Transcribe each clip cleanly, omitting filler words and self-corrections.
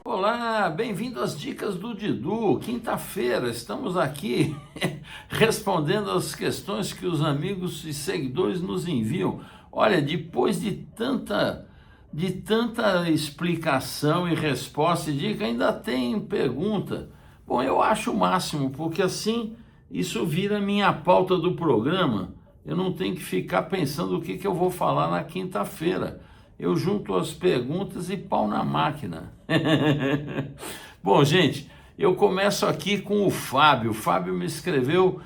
Olá, bem-vindo às Dicas do Didu. Quinta-feira, estamos aqui respondendo as questões que os amigos e seguidores nos enviam. Olha, depois de tanta explicação e resposta e dica, ainda tem pergunta. Bom, eu acho o máximo, porque assim isso vira minha pauta do programa. Eu não tenho que ficar pensando o que eu vou falar na quinta-feira. Eu junto as perguntas e pau na máquina. Bom, gente, eu começo aqui com o Fábio. O Fábio me escreveu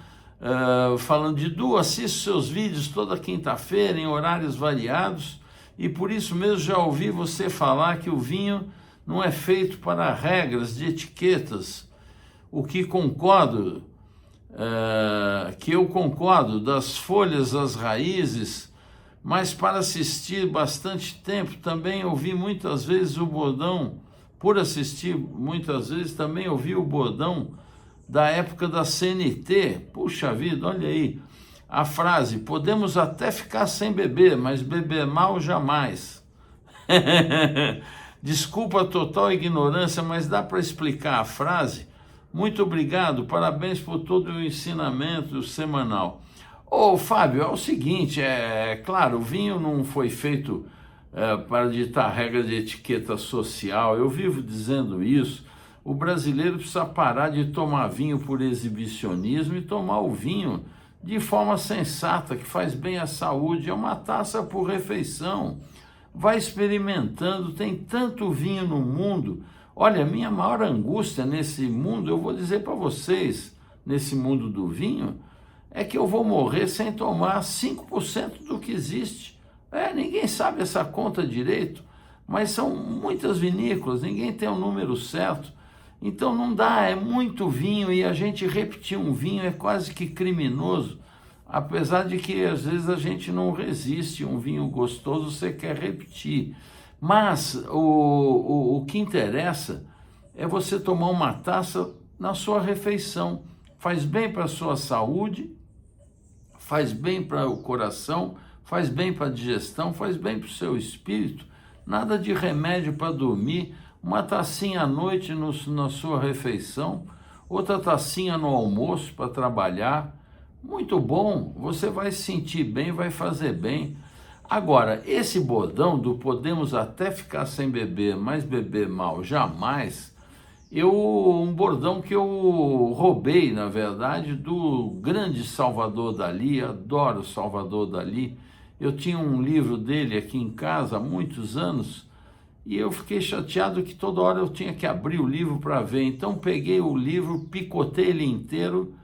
falando: Didu, assisto seus vídeos toda quinta-feira em horários variados e por isso mesmo já ouvi você falar que o vinho não é feito para regras de etiquetas, o que eu concordo, das folhas às raízes, mas para assistir bastante tempo também ouvi muitas vezes o bordão, por assistir muitas vezes também ouvi o bordão da época da CNT. Puxa vida, olha aí, a frase: podemos até ficar sem beber, mas beber mal jamais. Desculpa a total ignorância, mas dá para explicar a frase? Muito obrigado, parabéns por todo o ensinamento semanal. Ô Fábio, é o seguinte, claro, o vinho não foi feito para ditar regra de etiqueta social, eu vivo dizendo isso. O brasileiro precisa parar de tomar vinho por exibicionismo e tomar o vinho de forma sensata, que faz bem à saúde. É uma taça por refeição. Vai experimentando, tem tanto vinho no mundo. Olha, a minha maior angústia nesse mundo, eu vou dizer para vocês, nesse mundo do vinho, é que eu vou morrer sem tomar 5% do que existe. Ninguém sabe essa conta direito, mas são muitas vinícolas, ninguém tem o número certo. Então não dá, é muito vinho e a gente repetir um vinho é quase que criminoso, apesar de que às vezes a gente não resiste. Um vinho gostoso você quer repetir. Mas o que interessa é você tomar uma taça na sua refeição. Faz bem para a sua saúde, faz bem para o coração, faz bem para a digestão, faz bem para o seu espírito. Nada de remédio para dormir. Uma tacinha à noite na sua refeição, outra tacinha no almoço para trabalhar. Muito bom, você vai se sentir bem, vai fazer bem. Agora, esse bordão do podemos até ficar sem beber, mas beber mal jamais, um bordão que eu roubei, na verdade, do grande Salvador Dalí. Adoro Salvador Dalí. Eu tinha um livro dele aqui em casa há muitos anos e eu fiquei chateado que toda hora eu tinha que abrir o livro para ver. Então peguei o livro, picotei ele inteiro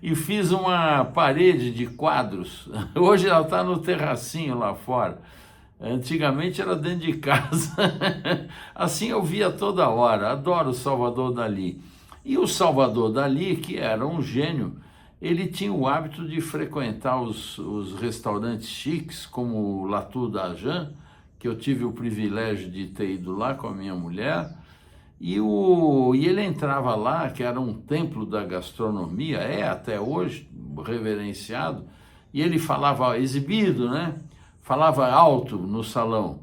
e fiz uma parede de quadros. Hoje ela está no terracinho lá fora. Antigamente era dentro de casa. Assim eu via toda hora. Adoro o Salvador Dalí. E o Salvador Dalí, que era um gênio, ele tinha o hábito de frequentar os restaurantes chiques, como o La Tour d'Argent, que eu tive o privilégio de ter ido lá com a minha mulher. E ele entrava lá, que era um templo da gastronomia, até hoje reverenciado, e ele falava exibido, né? Falava alto no salão: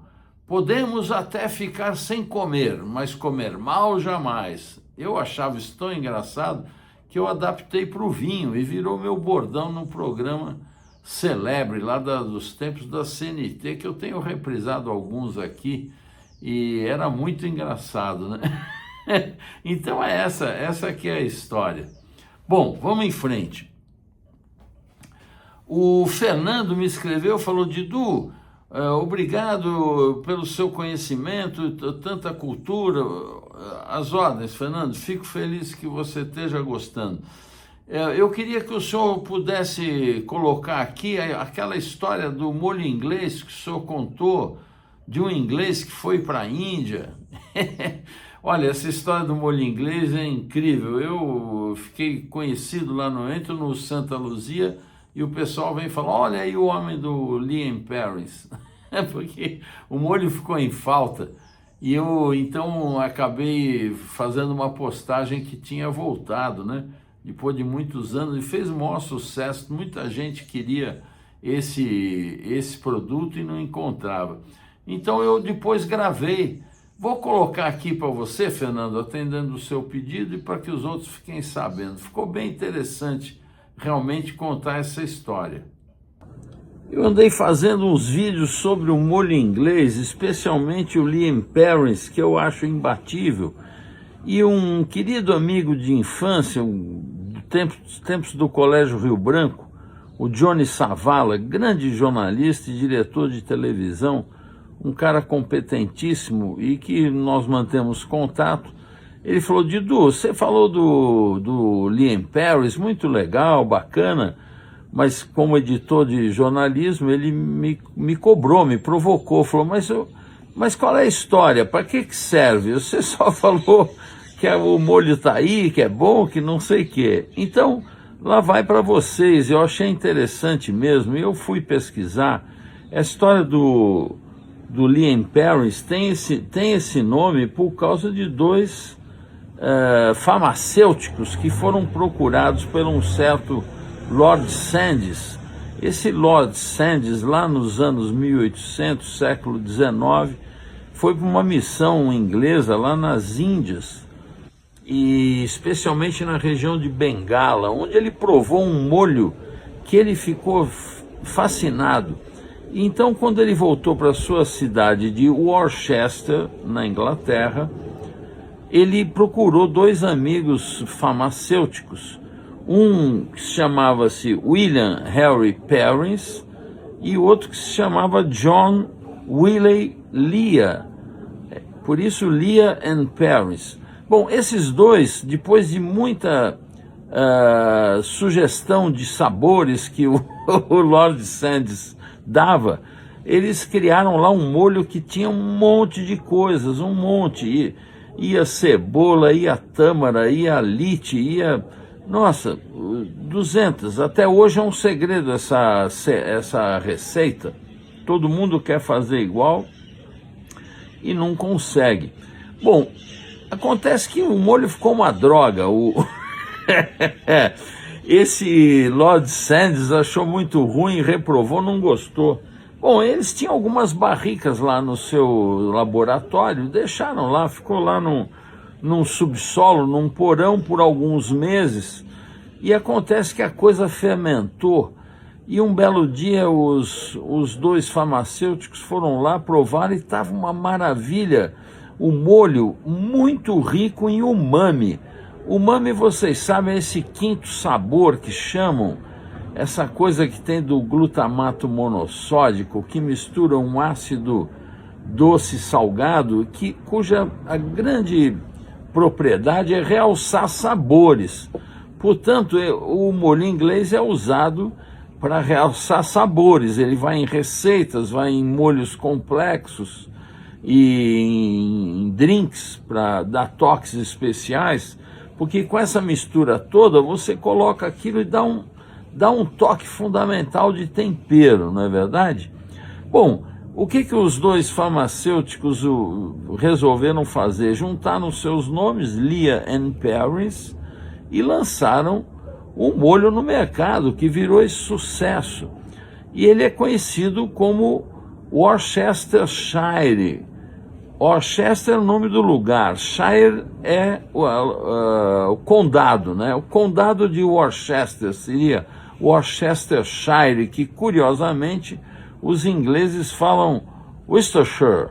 podemos até ficar sem comer, mas comer mal jamais. Eu achava isso tão engraçado que eu adaptei para o vinho e virou meu bordão num programa celebre lá dos tempos da CNT, que eu tenho reprisado alguns aqui, e era muito engraçado, né? Então essa que é a história. Bom, vamos em frente. O Fernando me escreveu, falou: Didu, obrigado pelo seu conhecimento, tanta cultura. As ordens, Fernando, fico feliz que você esteja gostando. Eu queria que o senhor pudesse colocar aqui aquela história do molho inglês que o senhor contou, de um inglês que foi para a Índia. Olha, essa história do molho inglês é incrível. Eu fiquei conhecido lá entro no Santa Luzia e o pessoal vem falar: olha aí o homem do Liam Paris. Porque o molho ficou em falta. E eu, então, acabei fazendo uma postagem que tinha voltado, né? Depois de muitos anos, e fez o maior sucesso. Muita gente queria esse produto e não encontrava. Então eu depois gravei. Vou colocar aqui para você, Fernando, atendendo o seu pedido e para que os outros fiquem sabendo. Ficou bem interessante realmente contar essa história. Eu andei fazendo uns vídeos sobre o molho inglês, especialmente o Lea & Perrins, que eu acho imbatível. E um querido amigo de infância, tempos do Colégio Rio Branco, o Johnny Savala, grande jornalista e diretor de televisão, um cara competentíssimo e que nós mantemos contato. Ele falou: Didu, você falou do Lea & Perrins, muito legal, bacana, mas como editor de jornalismo ele me cobrou, me provocou, falou: mas qual é a história, para que serve? Você só falou que o molho está aí, que é bom, que não sei o quê. Então, lá vai para vocês. Eu achei interessante mesmo, e eu fui pesquisar. A história do Lea & Perrins tem esse nome por causa de dois farmacêuticos que foram procurados por um certo Lord Sandys. Esse Lord Sandys, lá nos anos 1800, século XIX, foi para uma missão inglesa lá nas Índias, e especialmente na região de Bengala, onde ele provou um molho que ele ficou fascinado. Então, quando ele voltou para sua cidade de Worcester, na Inglaterra, ele procurou dois amigos farmacêuticos, um que chamava-se William Henry Perrins e outro que se chamava John Wiley Lea, por isso Lea & Perrins. Bom, esses dois, depois de muita sugestão de sabores que o Lord Sandys dava, eles criaram lá um molho que tinha um monte de coisas, um monte. Ia cebola, ia tâmara, ia lychee, ia... Nossa, 200. Até hoje é um segredo essa receita. Todo mundo quer fazer igual e não consegue. Bom, acontece que o molho ficou uma droga. Esse Lord Sandys achou muito ruim, reprovou, não gostou. Bom, eles tinham algumas barricas lá no seu laboratório, deixaram lá, ficou lá num subsolo, num porão por alguns meses, e acontece que a coisa fermentou, e um belo dia os dois farmacêuticos foram lá provar e estava uma maravilha, o molho muito rico em umami. Umami, vocês sabem, é esse quinto sabor que chamam, essa coisa que tem do glutamato monossódico, que mistura um ácido doce salgado, cuja a grande propriedade é realçar sabores. Portanto, o molho inglês é usado para realçar sabores. Ele vai em receitas, vai em molhos complexos e em drinks para dar toques especiais, porque com essa mistura toda você coloca aquilo e dá um toque fundamental de tempero, não é verdade? Bom, o que os dois farmacêuticos resolveram fazer? Juntaram seus nomes, Lea & Perrins, e lançaram um molho no mercado que virou esse sucesso. E ele é conhecido como Worcestershire. Worcester é o nome do lugar, Shire é o condado, né? O condado de Worcester seria Worcestershire, que curiosamente os ingleses falam Worcestershire,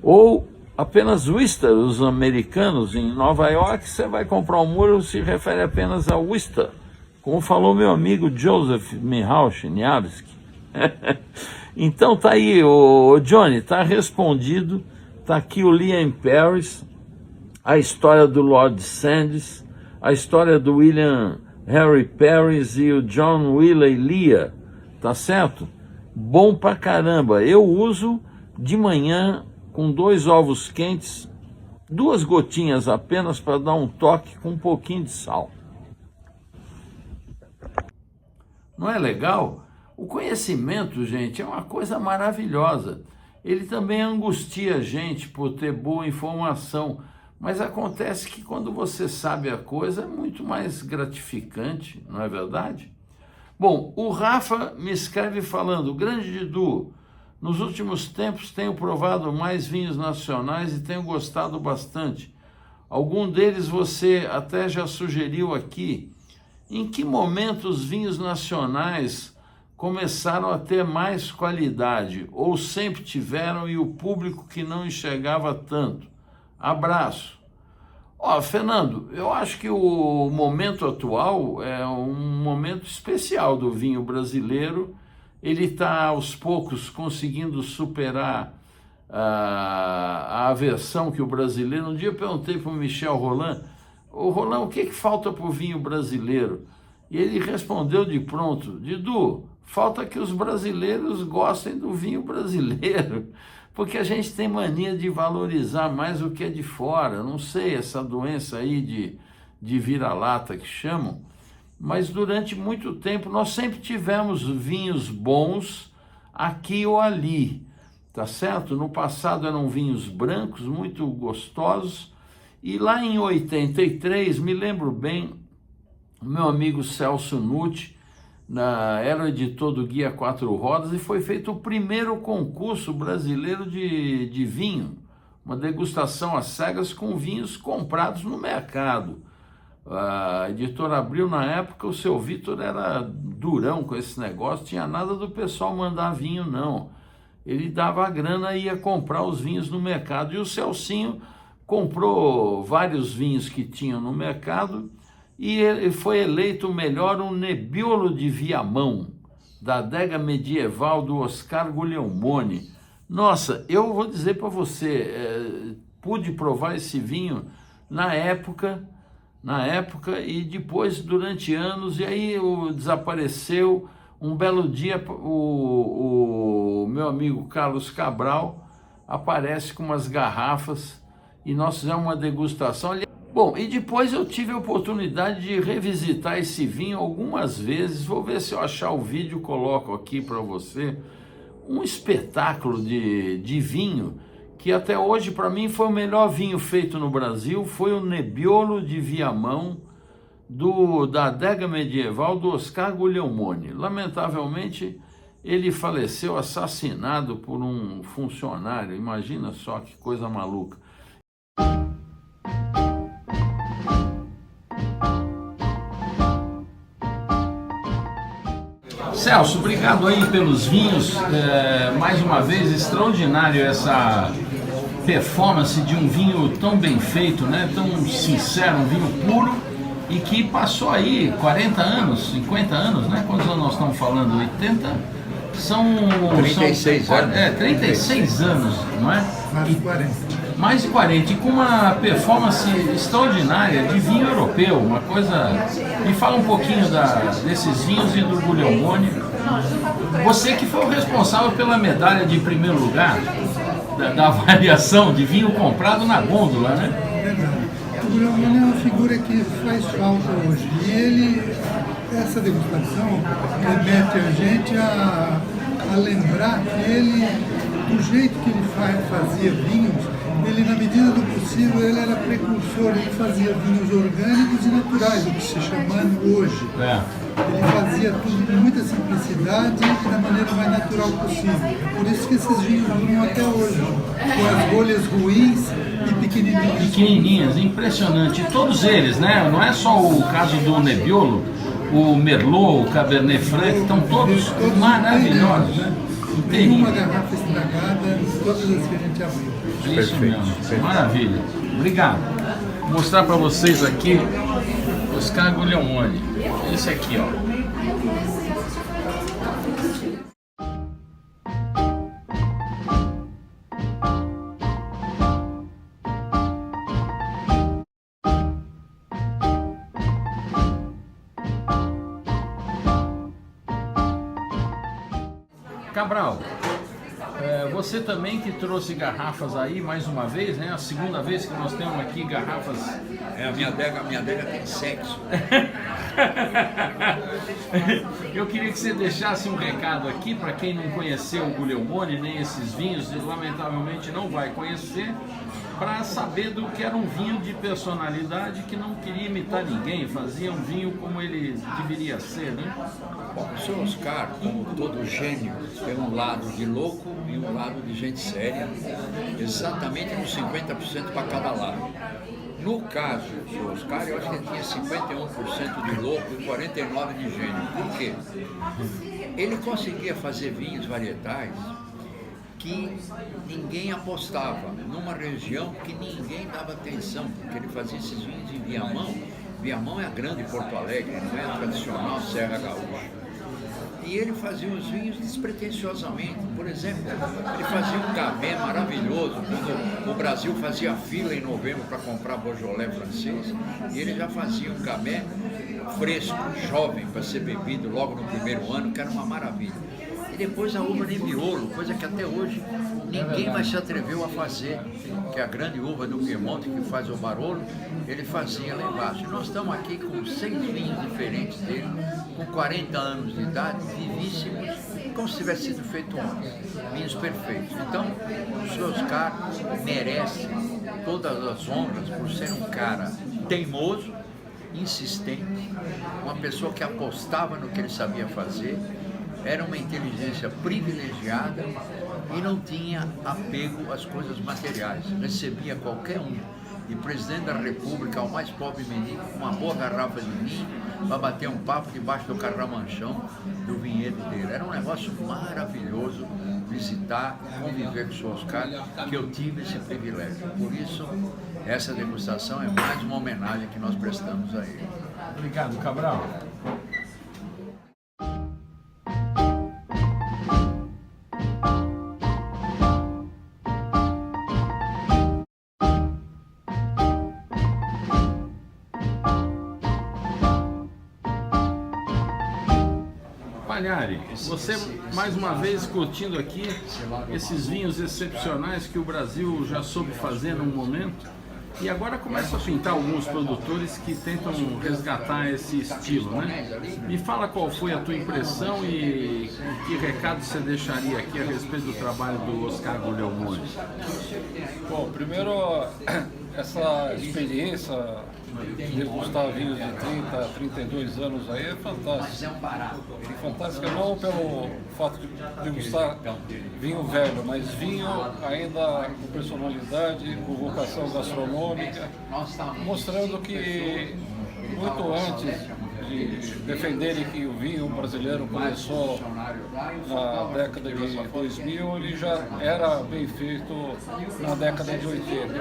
ou apenas Worcester. Os americanos em Nova York, você vai comprar um molho, se refere apenas a Worcester, como falou meu amigo Joseph Michalski. Então tá aí, o Johnny, tá respondido. Está aqui o Lea & Perrins, a história do Lord Sandys, a história do William Henry Perrins e o John Wiley Lea, tá certo? Bom pra caramba. Eu uso de manhã com 2 ovos quentes, 2 gotinhas apenas para dar um toque com um pouquinho de sal. Não é legal? O conhecimento, gente, é uma coisa maravilhosa. Ele também angustia a gente por ter boa informação, mas acontece que quando você sabe a coisa é muito mais gratificante, não é verdade? Bom, o Rafa me escreve falando: grande Didu, nos últimos tempos tenho provado mais vinhos nacionais e tenho gostado bastante. Algum deles você até já sugeriu aqui. Em que momento os vinhos nacionais começaram a ter mais qualidade? Ou sempre tiveram e o público que não enxergava tanto? Abraço. Fernando, eu acho que o momento atual é um momento especial do vinho brasileiro. Ele está aos poucos conseguindo superar a aversão que o brasileiro... Um dia eu perguntei para o Michel Rolland: ô Rolland, o que falta para o vinho brasileiro? E ele respondeu de pronto: Didu, falta que os brasileiros gostem do vinho brasileiro, porque a gente tem mania de valorizar mais o que é de fora. Não sei, essa doença aí de vira-lata que chamam, mas durante muito tempo nós sempre tivemos vinhos bons aqui ou ali, tá certo? No passado eram vinhos brancos, muito gostosos, e lá em 83, me lembro bem, o meu amigo Celso Nutti era o editor do Guia Quatro Rodas, e foi feito o primeiro concurso brasileiro de vinho, uma degustação às cegas com vinhos comprados no mercado. A editora Abril, na época, o seu Vitor era durão com esse negócio, tinha nada do pessoal mandar vinho, não. Ele dava a grana e ia comprar os vinhos no mercado, e o Celcinho comprou vários vinhos que tinham no mercado, e ele foi eleito o melhor, um Nebbiolo de Viamão, da adega medieval do Oscar Guglielmone. Nossa, eu vou dizer para você, pude provar esse vinho na época, e depois durante anos, e aí desapareceu. Um belo dia o meu amigo Carlos Cabral aparece com umas garrafas e nós fizemos uma degustação. Bom, e depois eu tive a oportunidade de revisitar esse vinho algumas vezes. Vou ver se eu achar o vídeo, coloco aqui para você. Um espetáculo de vinho que até hoje para mim foi o melhor vinho feito no Brasil. Foi o Nebbiolo de Viamão, da adega medieval do Oscar Guglielmone. Lamentavelmente, ele faleceu assassinado por um funcionário. Imagina só que coisa maluca. Celso, obrigado aí pelos vinhos. Mais uma vez, extraordinário essa performance de um vinho tão bem feito, né? Tão sincero, um vinho puro, e que passou aí 40 anos, 50 anos, né? Quantos anos nós estamos falando? 80? São 36 anos. 36 anos, não é? Mais de 40. Mais de 40, e com uma performance extraordinária de vinho europeu, uma coisa... Me fala um pouquinho desses vinhos e do Guglielmone. Você que foi o responsável pela medalha de primeiro lugar da avaliação de vinho comprado na gôndola, né? Verdade. O Guglielmone é uma figura que faz falta hoje. E essa degustação remete a gente a lembrar que ele, do jeito que ele fazia vinhos, ele, na medida do possível, ele era precursor, ele fazia vinhos orgânicos e naturais, o que se chamando hoje. Ele fazia tudo com muita simplicidade e da maneira mais natural possível. Por isso que esses vinhos duram até hoje, com as bolhas ruins e pequenininhas. Pequenininhas, impressionante. E todos eles, né? Não é só o caso do Nebbiolo, o Merlot, o Cabernet Franc, estão todos maravilhosos. Nenhuma garrafa estragada, todas as que a gente abriu. Isso mesmo, maravilha. Obrigado. Vou mostrar para vocês aqui Oscar Guglielmone. Esse aqui, ó. Cabral, você também que trouxe garrafas aí mais uma vez, né? A segunda vez que nós temos aqui garrafas. A minha adega tem sexo. Eu queria que você deixasse um recado aqui para quem não conheceu o Guglielmone, nem esses vinhos, e lamentavelmente não vai conhecer, para saber do que era um vinho de personalidade que não queria imitar ninguém, fazia um vinho como ele deveria ser, né? Bom, o Sr. Oscar, como todo gênio, tem um lado de louco e um lado de gente séria, exatamente nos 50% para cada lado. No caso do Sr. Oscar, eu acho que ele tinha 51% de louco e 49% de gênio. Por quê? Ele conseguia fazer vinhos varietais que ninguém apostava, numa região que ninguém dava atenção, porque ele fazia esses vinhos em Viamão. Viamão é a grande Porto Alegre, não é a tradicional Serra Gaúcha. E ele fazia os vinhos despretensiosamente. Por exemplo, ele fazia um Gamay maravilhoso, quando o Brasil fazia fila em novembro para comprar Beaujolais francês, e ele já fazia um Gamay fresco, jovem, para ser bebido logo no primeiro ano, que era uma maravilha. E depois a uva Nebbiolo, coisa que até hoje ninguém mais se atreveu a fazer, que é a grande uva do Piemonte que faz o Barolo, ele fazia lá embaixo. E nós estamos aqui com 6 vinhos diferentes dele, com 40 anos de idade, vivíssimos, como se tivesse sido feito ontem, vinhos perfeitos. Então, o Sr. Oscar merece todas as honras por ser um cara teimoso, insistente, uma pessoa que apostava no que ele sabia fazer, era uma inteligência privilegiada e não tinha apego às coisas materiais. Recebia qualquer um, de presidente da República ao mais pobre menino, com uma boa garrafa de vinho, para bater um papo debaixo do carramanchão do vinhedo dele. Era um negócio maravilhoso visitar, conviver com o Sr. Oscar, que eu tive esse privilégio. Por isso, essa degustação é mais uma homenagem que nós prestamos a ele. Obrigado, Cabral. Palhari, você mais uma vez curtindo aqui esses vinhos excepcionais que o Brasil já soube fazer num momento e agora começa a pintar alguns produtores que tentam resgatar esse estilo, né? Me fala qual foi a tua impressão e que recado você deixaria aqui a respeito do trabalho do Oscar Guglielmone. Bom, primeiro, essa experiência de degustar vinhos de 30 a 32 anos aí é fantástica. Fantástica não pelo fato de degustar vinho velho, mas vinho ainda com personalidade, com vocação gastronômica, mostrando que muito antes de defenderem que o vinho brasileiro começou na década de 2000, ele já era bem feito na década de 80.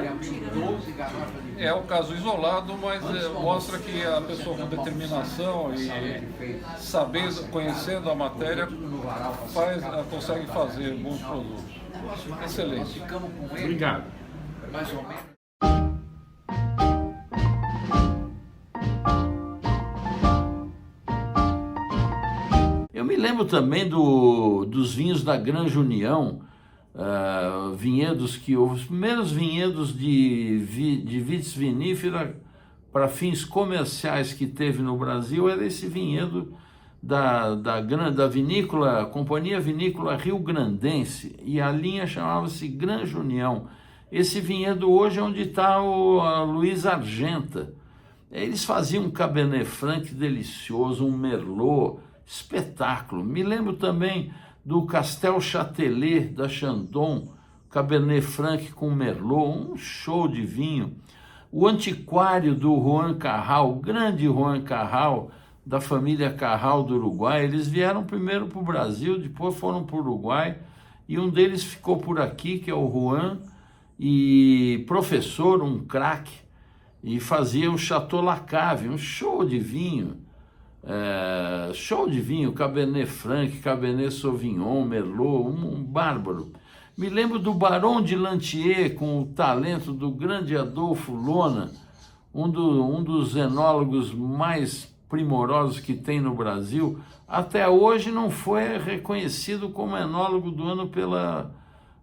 É um caso isolado, mas mostra que a pessoa com determinação e saber, conhecendo a matéria, consegue fazer bons produtos. Excelente. Obrigado. Eu me lembro também dos vinhos da Granja União, vinhedos os primeiros vinhedos de vitis vinífera para fins comerciais que teve no Brasil era esse vinhedo da vinícola, Companhia Vinícola Rio Grandense, e a linha chamava-se Granja União. Esse vinhedo hoje é onde está a Luiz Argenta. Eles faziam um Cabernet Franc delicioso, um Merlot, espetáculo. Me lembro também do Castel Châtelet da Chandon, Cabernet Franc com Merlot, um show de vinho. O Antiquário do Juan Carral, o grande Juan Carral, da família Carral do Uruguai. Eles vieram primeiro para o Brasil, depois foram para o Uruguai, e um deles ficou por aqui, que é o Juan, e professor, um craque, e fazia o Chateau Lacave, um show de vinho. Cabernet Franc, Cabernet Sauvignon, Merlot, um bárbaro. Me lembro do Baron de Lantier, com o talento do grande Adolfo Lona, um dos enólogos mais primorosos que tem no Brasil. Até hoje não foi reconhecido como enólogo do ano pela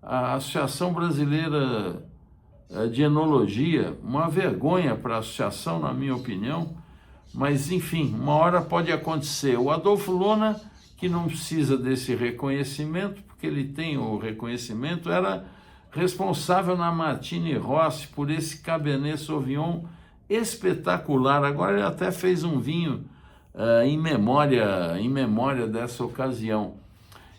Associação Brasileira de Enologia. Uma vergonha para a associação, na minha opinião. Mas, enfim, uma hora pode acontecer. O Adolfo Lona, que não precisa desse reconhecimento, porque ele tem o reconhecimento, era responsável na Martini Rossi por esse Cabernet Sauvignon espetacular. Agora ele até fez um vinho em memória dessa ocasião.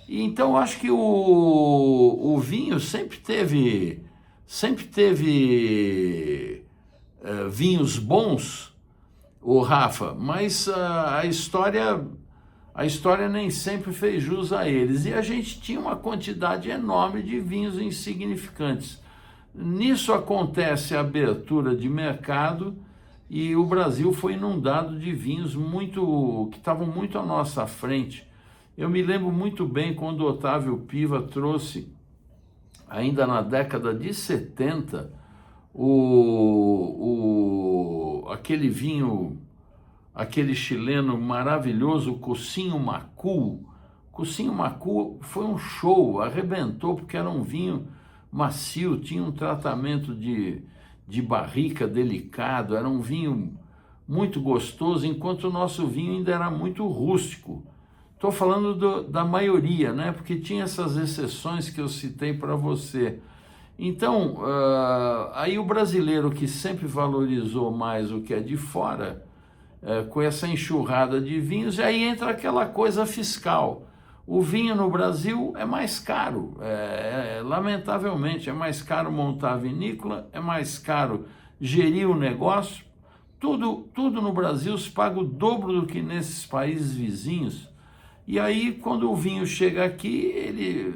E então eu acho que o vinho sempre teve vinhos bons, o Rafa, mas a história nem sempre fez jus a eles. E a gente tinha uma quantidade enorme de vinhos insignificantes. Nisso acontece a abertura de mercado e o Brasil foi inundado de vinhos que estavam muito à nossa frente. Eu me lembro muito bem quando Otávio Piva trouxe, ainda na década de 70, aquele vinho, aquele chileno maravilhoso, Cusinho Macul. Cusinho Macul foi um show, arrebentou, porque era um vinho macio, tinha um tratamento de barrica delicado, era um vinho muito gostoso, enquanto o nosso vinho ainda era muito rústico. Estou falando da maioria, né? Porque tinha essas exceções que eu citei para você. Então, aí o brasileiro que sempre valorizou mais o que é de fora, com essa enxurrada de vinhos, e aí entra aquela coisa fiscal. O vinho no Brasil é mais caro, lamentavelmente, é mais caro montar a vinícola, é mais caro gerir o negócio. Tudo no Brasil se paga o dobro do que nesses países vizinhos. E aí, quando o vinho chega aqui,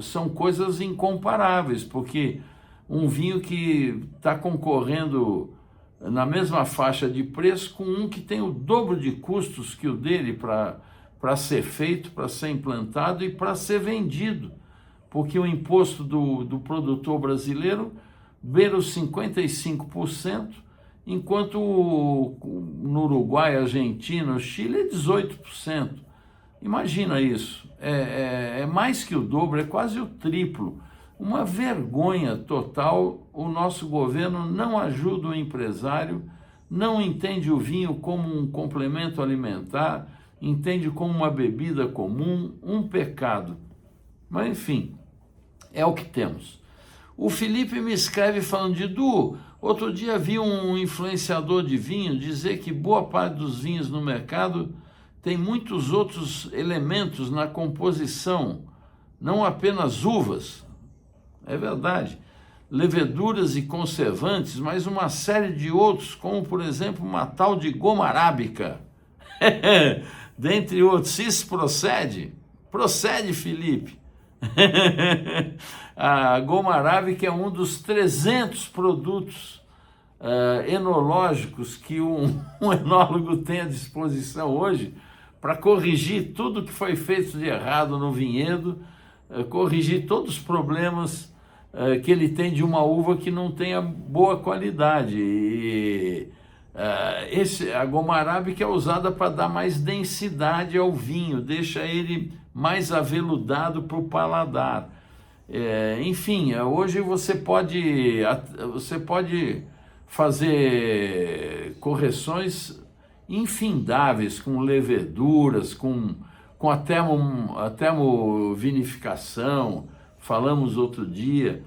são coisas incomparáveis, porque um vinho que está concorrendo na mesma faixa de preço com um que tem o dobro de custos que o dele para ser feito, para ser implantado e para ser vendido, porque o imposto do produtor brasileiro beira os 55%, enquanto no Uruguai, Argentina, Chile é 18%. Imagina isso, é mais que o dobro, é quase o triplo. Uma vergonha total. O nosso governo não ajuda o empresário, não entende o vinho como um complemento alimentar, entende como uma bebida comum, um pecado. Mas enfim, é o que temos. O Felipe me escreve falando de Edu, outro dia vi um influenciador de vinho dizer que boa parte dos vinhos no mercado tem muitos outros elementos na composição, não apenas uvas. É verdade. Leveduras e conservantes, mas uma série de outros, como por exemplo uma tal de goma arábica. Dentre outros. Isso procede? Procede, Felipe. A goma arábica é um dos 300 produtos enológicos que um enólogo tem à disposição hoje para corrigir tudo que foi feito de errado no vinhedo, corrigir todos os problemas que ele tem de uma uva que não tenha boa qualidade. E a goma arábica é usada para dar mais densidade ao vinho, deixa ele mais aveludado para o paladar. Enfim, hoje você pode fazer correções infindáveis com leveduras, com a termovinificação, falamos outro dia.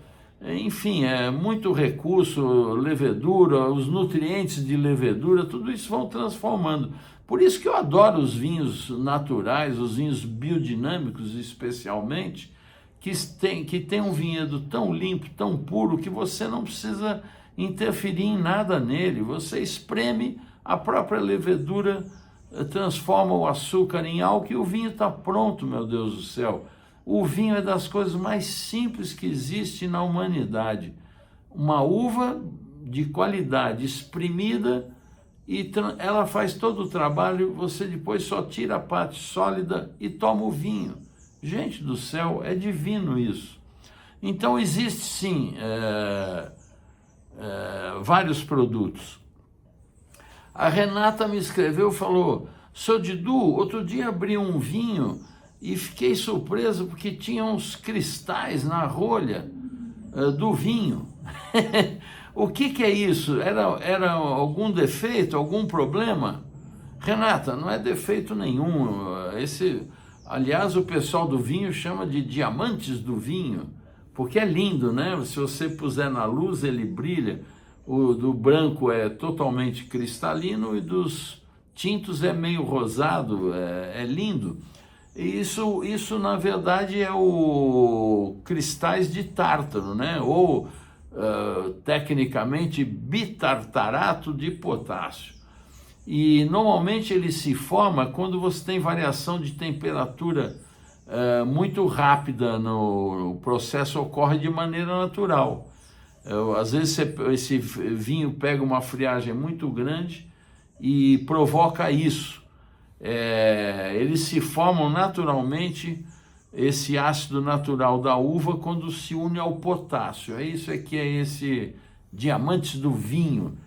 Enfim, é muito recurso, levedura, os nutrientes de levedura, tudo isso vão transformando. Por isso que eu adoro os vinhos naturais, os vinhos biodinâmicos especialmente, que tem um vinhedo tão limpo, tão puro, que você não precisa interferir em nada nele. Você espreme, a própria levedura transforma o açúcar em álcool e o vinho está pronto, meu Deus do céu. O vinho é das coisas mais simples que existe na humanidade. Uma uva de qualidade espremida e ela faz todo o trabalho, você depois só tira a parte sólida e toma o vinho. Gente do céu, é divino isso. Então existe sim vários produtos. A Renata me escreveu e falou: "Seu Didu, outro dia abri um vinho e fiquei surpreso porque tinha uns cristais na rolha do vinho." O que é isso? Era algum defeito, algum problema? Renata, não é defeito nenhum. Aliás, o pessoal do vinho chama de diamantes do vinho, porque é lindo, né? Se você puser na luz, ele brilha. O do branco é totalmente cristalino e dos tintos é meio rosado, é lindo. E isso na verdade é o cristais de tártaro, né? Ou tecnicamente bitartarato de potássio. E normalmente ele se forma quando você tem variação de temperatura muito rápida, o processo ocorre de maneira natural. Às vezes esse vinho pega uma friagem muito grande e provoca isso. Eles se formam naturalmente, esse ácido natural da uva, quando se une ao potássio. Isso que é esse diamantes do vinho.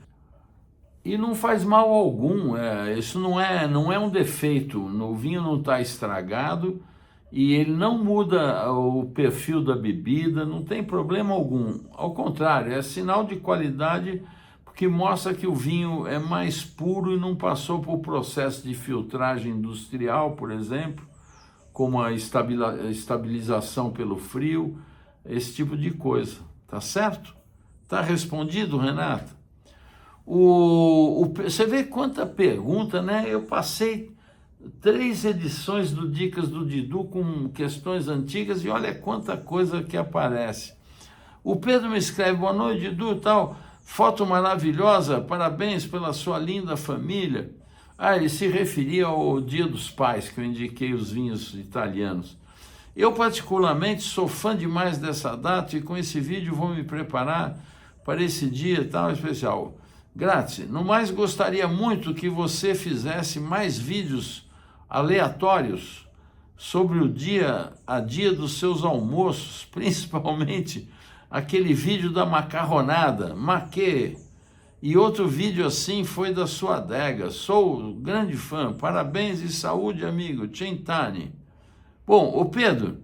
E não faz mal algum, isso não é um defeito, o vinho não está estragado e ele não muda o perfil da bebida, não tem problema algum. Ao contrário, é sinal de qualidade, porque mostra que o vinho é mais puro e não passou por processo de filtragem industrial, por exemplo, como a estabilização pelo frio, esse tipo de coisa. Tá certo? Tá respondido, Renato? Você vê quanta pergunta, né? Eu passei 3 edições do Dicas do Didu com questões antigas e olha quanta coisa que aparece. O Pedro me escreve: boa noite, Didu, tal, foto maravilhosa, parabéns pela sua linda família. Ele se referia ao Dia dos Pais, que eu indiquei os vinhos italianos. Eu particularmente sou fã demais dessa data e com esse vídeo vou me preparar para esse dia tão especial. Grazie. No mais, gostaria muito que você fizesse mais vídeos aleatórios sobre o dia a dia dos seus almoços, principalmente aquele vídeo da macarronada, maquê, e outro vídeo assim foi da sua adega. Sou grande fã. Parabéns e saúde, amigo. Centani. Bom, ô Pedro,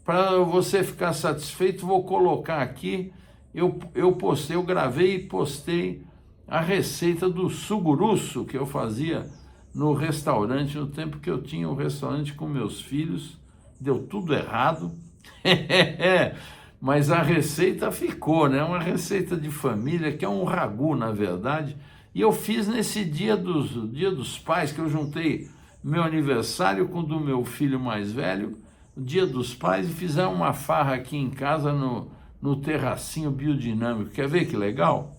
para você ficar satisfeito, vou colocar aqui, eu gravei e postei a receita do suguruço que eu fazia no restaurante, no tempo que eu tinha o restaurante com meus filhos. Deu tudo errado, mas a receita ficou, né? Uma receita de família, que é um ragu, na verdade, e eu fiz nesse dia dos Pais, que eu juntei meu aniversário com o do meu filho mais velho, o Dia dos Pais, e fizemos uma farra aqui em casa no terracinho biodinâmico. Quer ver que legal?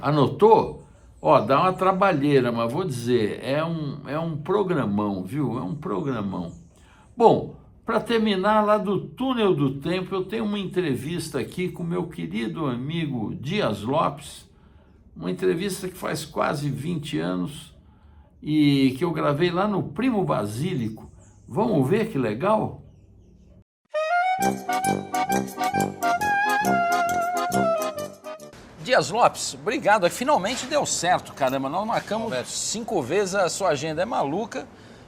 Anotou? Ó, dá uma trabalheira, mas vou dizer, é um programão, viu? É um programão. Bom, para terminar, lá do Túnel do Tempo, eu tenho uma entrevista aqui com meu querido amigo Dias Lopes, uma entrevista que faz quase 20 anos e que eu gravei lá no Primo Basílico. Vamos ver que legal? Dias Lopes, obrigado. Finalmente deu certo, caramba. Nós marcamos 5 vezes, a sua agenda é maluca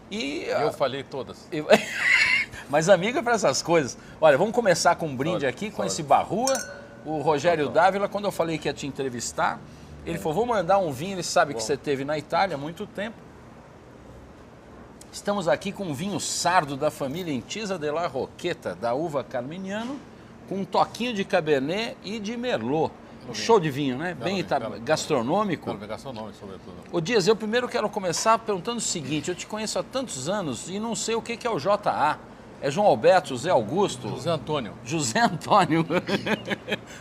e... Eu falhei todas. Mas amigo é para essas coisas. Olha, vamos começar com um brinde aqui, com esse Barrua. O Rogério Dávila, quando eu falei que ia te entrevistar, ele falou, vou mandar um vinho, ele sabe que você esteve na Itália há muito tempo. Estamos aqui com um vinho sardo da família Intisa della Rocchetta, da uva Carmignano, com um toquinho de Cabernet e de Merlot. Um show de vinho, né? Bem gastronômico. Gastronômico, sobretudo. Ô Dias, eu primeiro quero começar perguntando o seguinte, eu te conheço há tantos anos e não sei o que é o JA. É João Alberto, José Augusto? José Antônio. José Antônio.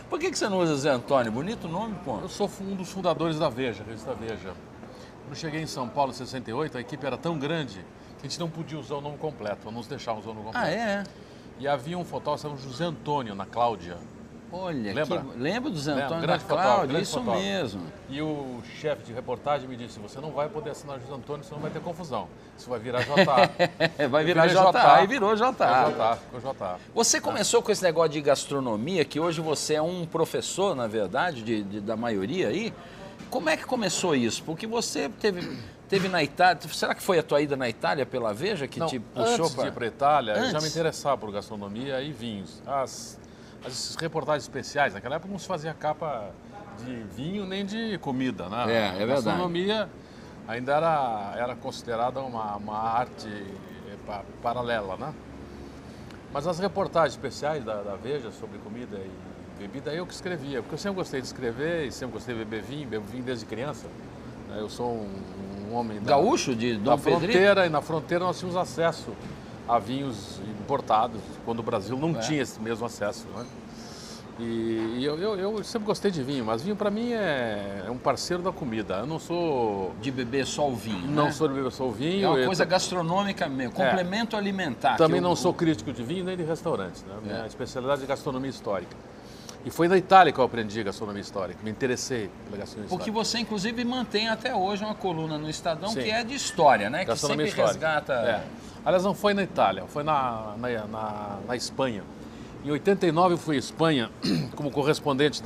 Por que você não usa José Antônio? Bonito nome, pô. Eu sou um dos fundadores da Veja, revista Veja. Quando cheguei em São Paulo em 68, a equipe era tão grande que a gente não podia usar o nome completo, não nos deixava usar o nome completo. Ah, é? E havia um fotógrafo, chamado José Antônio, na Cláudia. Olha, lembra? Lembro do José Antônio da grande Cláudia, isso fotógrafo. mesmo. E o chefe de reportagem me disse, você não vai poder assinar José Antônio, senão vai ter confusão. Isso vai virar JA. Vai virar JA e virou JA. Ficou JA. Você começou com esse negócio de gastronomia, que hoje você é um professor, na verdade, da maioria aí. Como é que começou isso? Porque você teve na Itália, será que foi a tua ida na Itália pela Veja que te puxou antes de ir para a Itália, eu já Antes? me interessava por gastronomia e vinhos. As reportagens especiais, naquela época não se fazia capa de vinho nem de comida, né? É verdade. A gastronomia ainda era considerada uma arte paralela, né? Mas as reportagens especiais da Veja sobre comida e bebida, eu que escrevia, porque eu sempre gostei de escrever e sempre gostei de bebo vinho desde criança. Eu sou um homem Gaúcho de Dom da Pedrito? fronteira, e na fronteira nós tínhamos acesso a vinhos importados, quando o Brasil não tinha esse mesmo acesso, né? E eu sempre gostei de vinho, mas vinho para mim é um parceiro da comida. Eu não sou... De beber só o vinho, Não né? sou de beber só o vinho. É uma coisa gastronômica mesmo, complemento alimentar. Também não sou crítico de vinho nem de restaurantes, né? Minha especialidade é gastronomia histórica. E foi na Itália que eu aprendi gastronomia histórica, me interessei pela gastronomia Porque histórica. você, inclusive, mantém até hoje uma coluna no Estadão Sim. que é de história, né? Gastronomia que sempre histórica. resgata... Aliás, não foi na Itália, foi na Espanha. Em 89 eu fui à Espanha como correspondente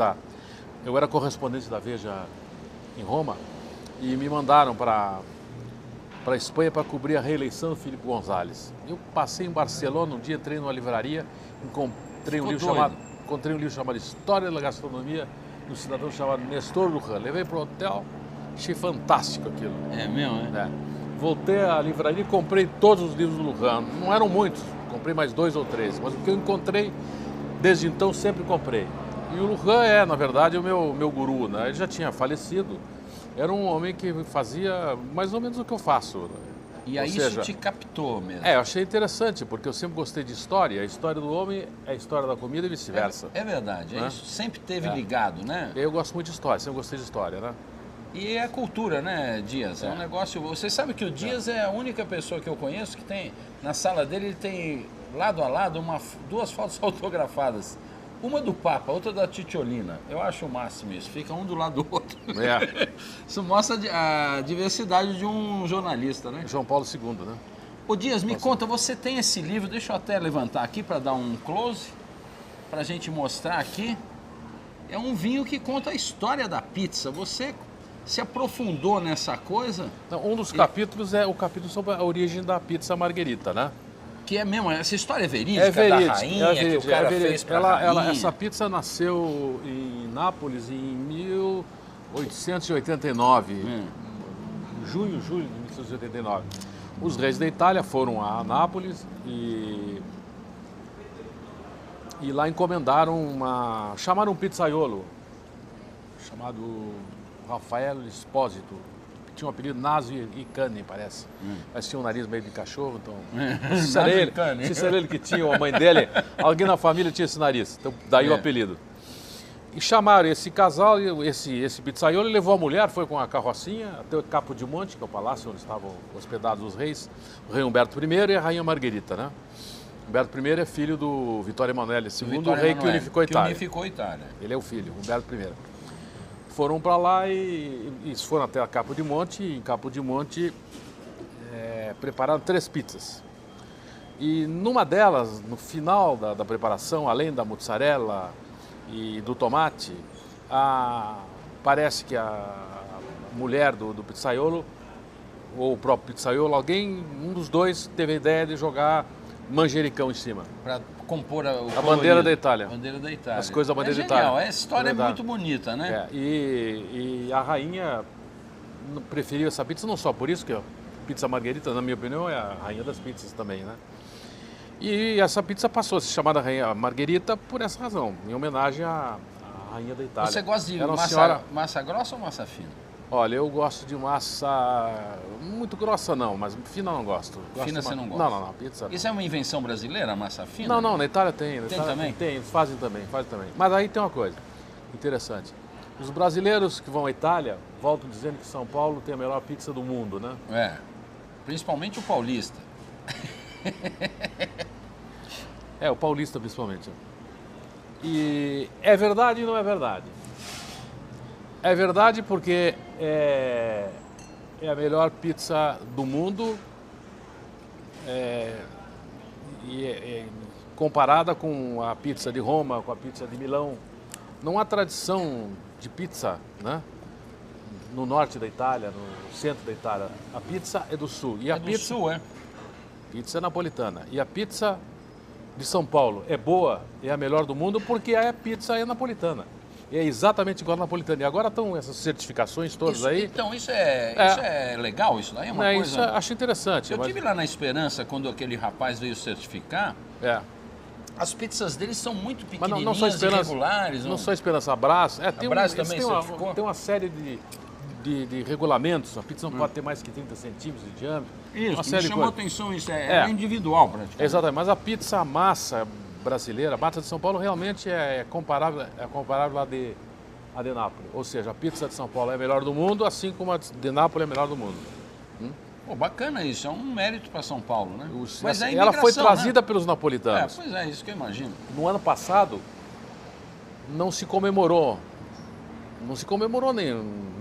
Eu era correspondente da Veja em Roma e me mandaram para a Espanha para cobrir a reeleição do Filipe González. Eu passei em Barcelona um dia, entrei numa livraria, encontrei um livro chamado História da Gastronomia de um cidadão chamado Nestor Luján. Levei para o hotel, achei fantástico aquilo. É mesmo, né? Voltei à livraria e comprei todos os livros do Luján. Não eram muitos, comprei mais 2 ou 3, mas o que eu encontrei, desde então, sempre comprei. E o Luján na verdade, o meu guru, né? Ele já tinha falecido, era um homem que fazia mais ou menos o que eu faço. E aí isso te captou mesmo. Eu achei interessante, porque eu sempre gostei de história. A história do homem é a história da comida e vice-versa. É verdade, isso sempre teve ligado, né? Eu gosto muito de história, sempre gostei de história, né? E é a cultura, né, Dias? É um negócio... Você sabe que o Dias é a única pessoa que eu conheço que tem... Na sala dele, ele tem lado a lado 2 fotos autografadas. Uma do Papa, outra da Titiolina. Eu acho o máximo isso. Fica um do lado do outro. Isso mostra a diversidade de um jornalista, né? João Paulo II, né? Ô Dias, me conta, você tem esse livro... Deixa eu até levantar aqui para dar um close, para a gente mostrar aqui. É um vinho que conta a história da pizza. Você... se aprofundou nessa coisa? Então, um dos capítulos é o capítulo sobre a origem da pizza margherita, né? Que é mesmo, essa história é verídica, da rainha, que o cara fez pra rainha. Essa pizza nasceu em Nápoles em 1889, junho de 1889. Os reis da Itália foram a Nápoles e lá encomendaram chamaram um pizzaiolo chamado Rafael Espósito, que tinha um apelido Naso e Cane, parece. Mas tinha um nariz meio de cachorro, então... Se era ele que tinha, ou a mãe dele, alguém na família tinha esse nariz, então daí o apelido. E chamaram esse casal, esse pizzaiolo, ele levou a mulher, foi com a carrocinha até o Capo de Monte, que é o palácio onde estavam hospedados os reis, o rei Humberto I e a rainha Margherita, né? Humberto I é filho do Vittorio Emanuele II, o rei que unificou a Itália. Ele é o filho, Humberto I. Foram para lá e foram até a Capo de Monte, e em Capo de Monte prepararam 3 pizzas. E numa delas, no final da preparação, além da mozzarella e do tomate, parece que a mulher do pizzaiolo, ou o próprio pizzaiolo, um dos dois teve a ideia de jogar manjericão em cima. Para compor a bandeira da Itália. Bandeira da Itália. As coisas da bandeira da Genial. Itália. Essa história é muito bonita, né? E a rainha preferiu essa pizza não só por isso, que a pizza Margherita, na minha opinião, é a rainha das pizzas também, né? E essa pizza passou a ser chamada Rainha Margherita por essa razão, em homenagem à rainha da Itália. Você gosta de massa grossa ou massa fina? Olha, eu gosto de massa muito grossa não, mas fina não gosto. Fina você não gosta? Não, pizza. Isso é uma invenção brasileira, a massa fina? Não, na Itália tem. Tem também? Tem, eles fazem também. Mas aí tem uma coisa interessante. Os brasileiros que vão à Itália voltam dizendo que São Paulo tem a melhor pizza do mundo, né? Principalmente o paulista. O paulista principalmente. E é verdade e não é verdade. É verdade porque é a melhor pizza do mundo comparada com a pizza de Roma, com a pizza de Milão. Não há tradição de pizza, né? No norte da Itália, no centro da Itália. A pizza é do sul. E a do pizza, sul, é? Pizza napolitana. E a pizza de São Paulo é boa, é a melhor do mundo porque a pizza é napolitana. É exatamente igual a napolitana. E agora estão essas certificações todas aí. Então, isso é legal, isso daí é uma coisa... Isso acho interessante. Eu tive lá na Esperança, quando aquele rapaz veio certificar, as pizzas deles são muito pequenininhas, não só Esperança, irregulares. Não só Esperança, Abraço. Tem também certificou? Tem uma série de regulamentos. A pizza não pode ter mais que 30 centímetros de diâmetro. Isso, me chamou a atenção, isso é individual praticamente. Exatamente, mas a pizza, a massa brasileira, a massa de São Paulo realmente é comparável à de Nápoles. Ou seja, a pizza de São Paulo é a melhor do mundo, assim como a de Nápoles é a melhor do mundo. Pô, bacana isso, é um mérito para São Paulo, né? Mas ela foi trazida pelos napolitanos. Pois é, isso que eu imagino. No ano passado, não se comemorou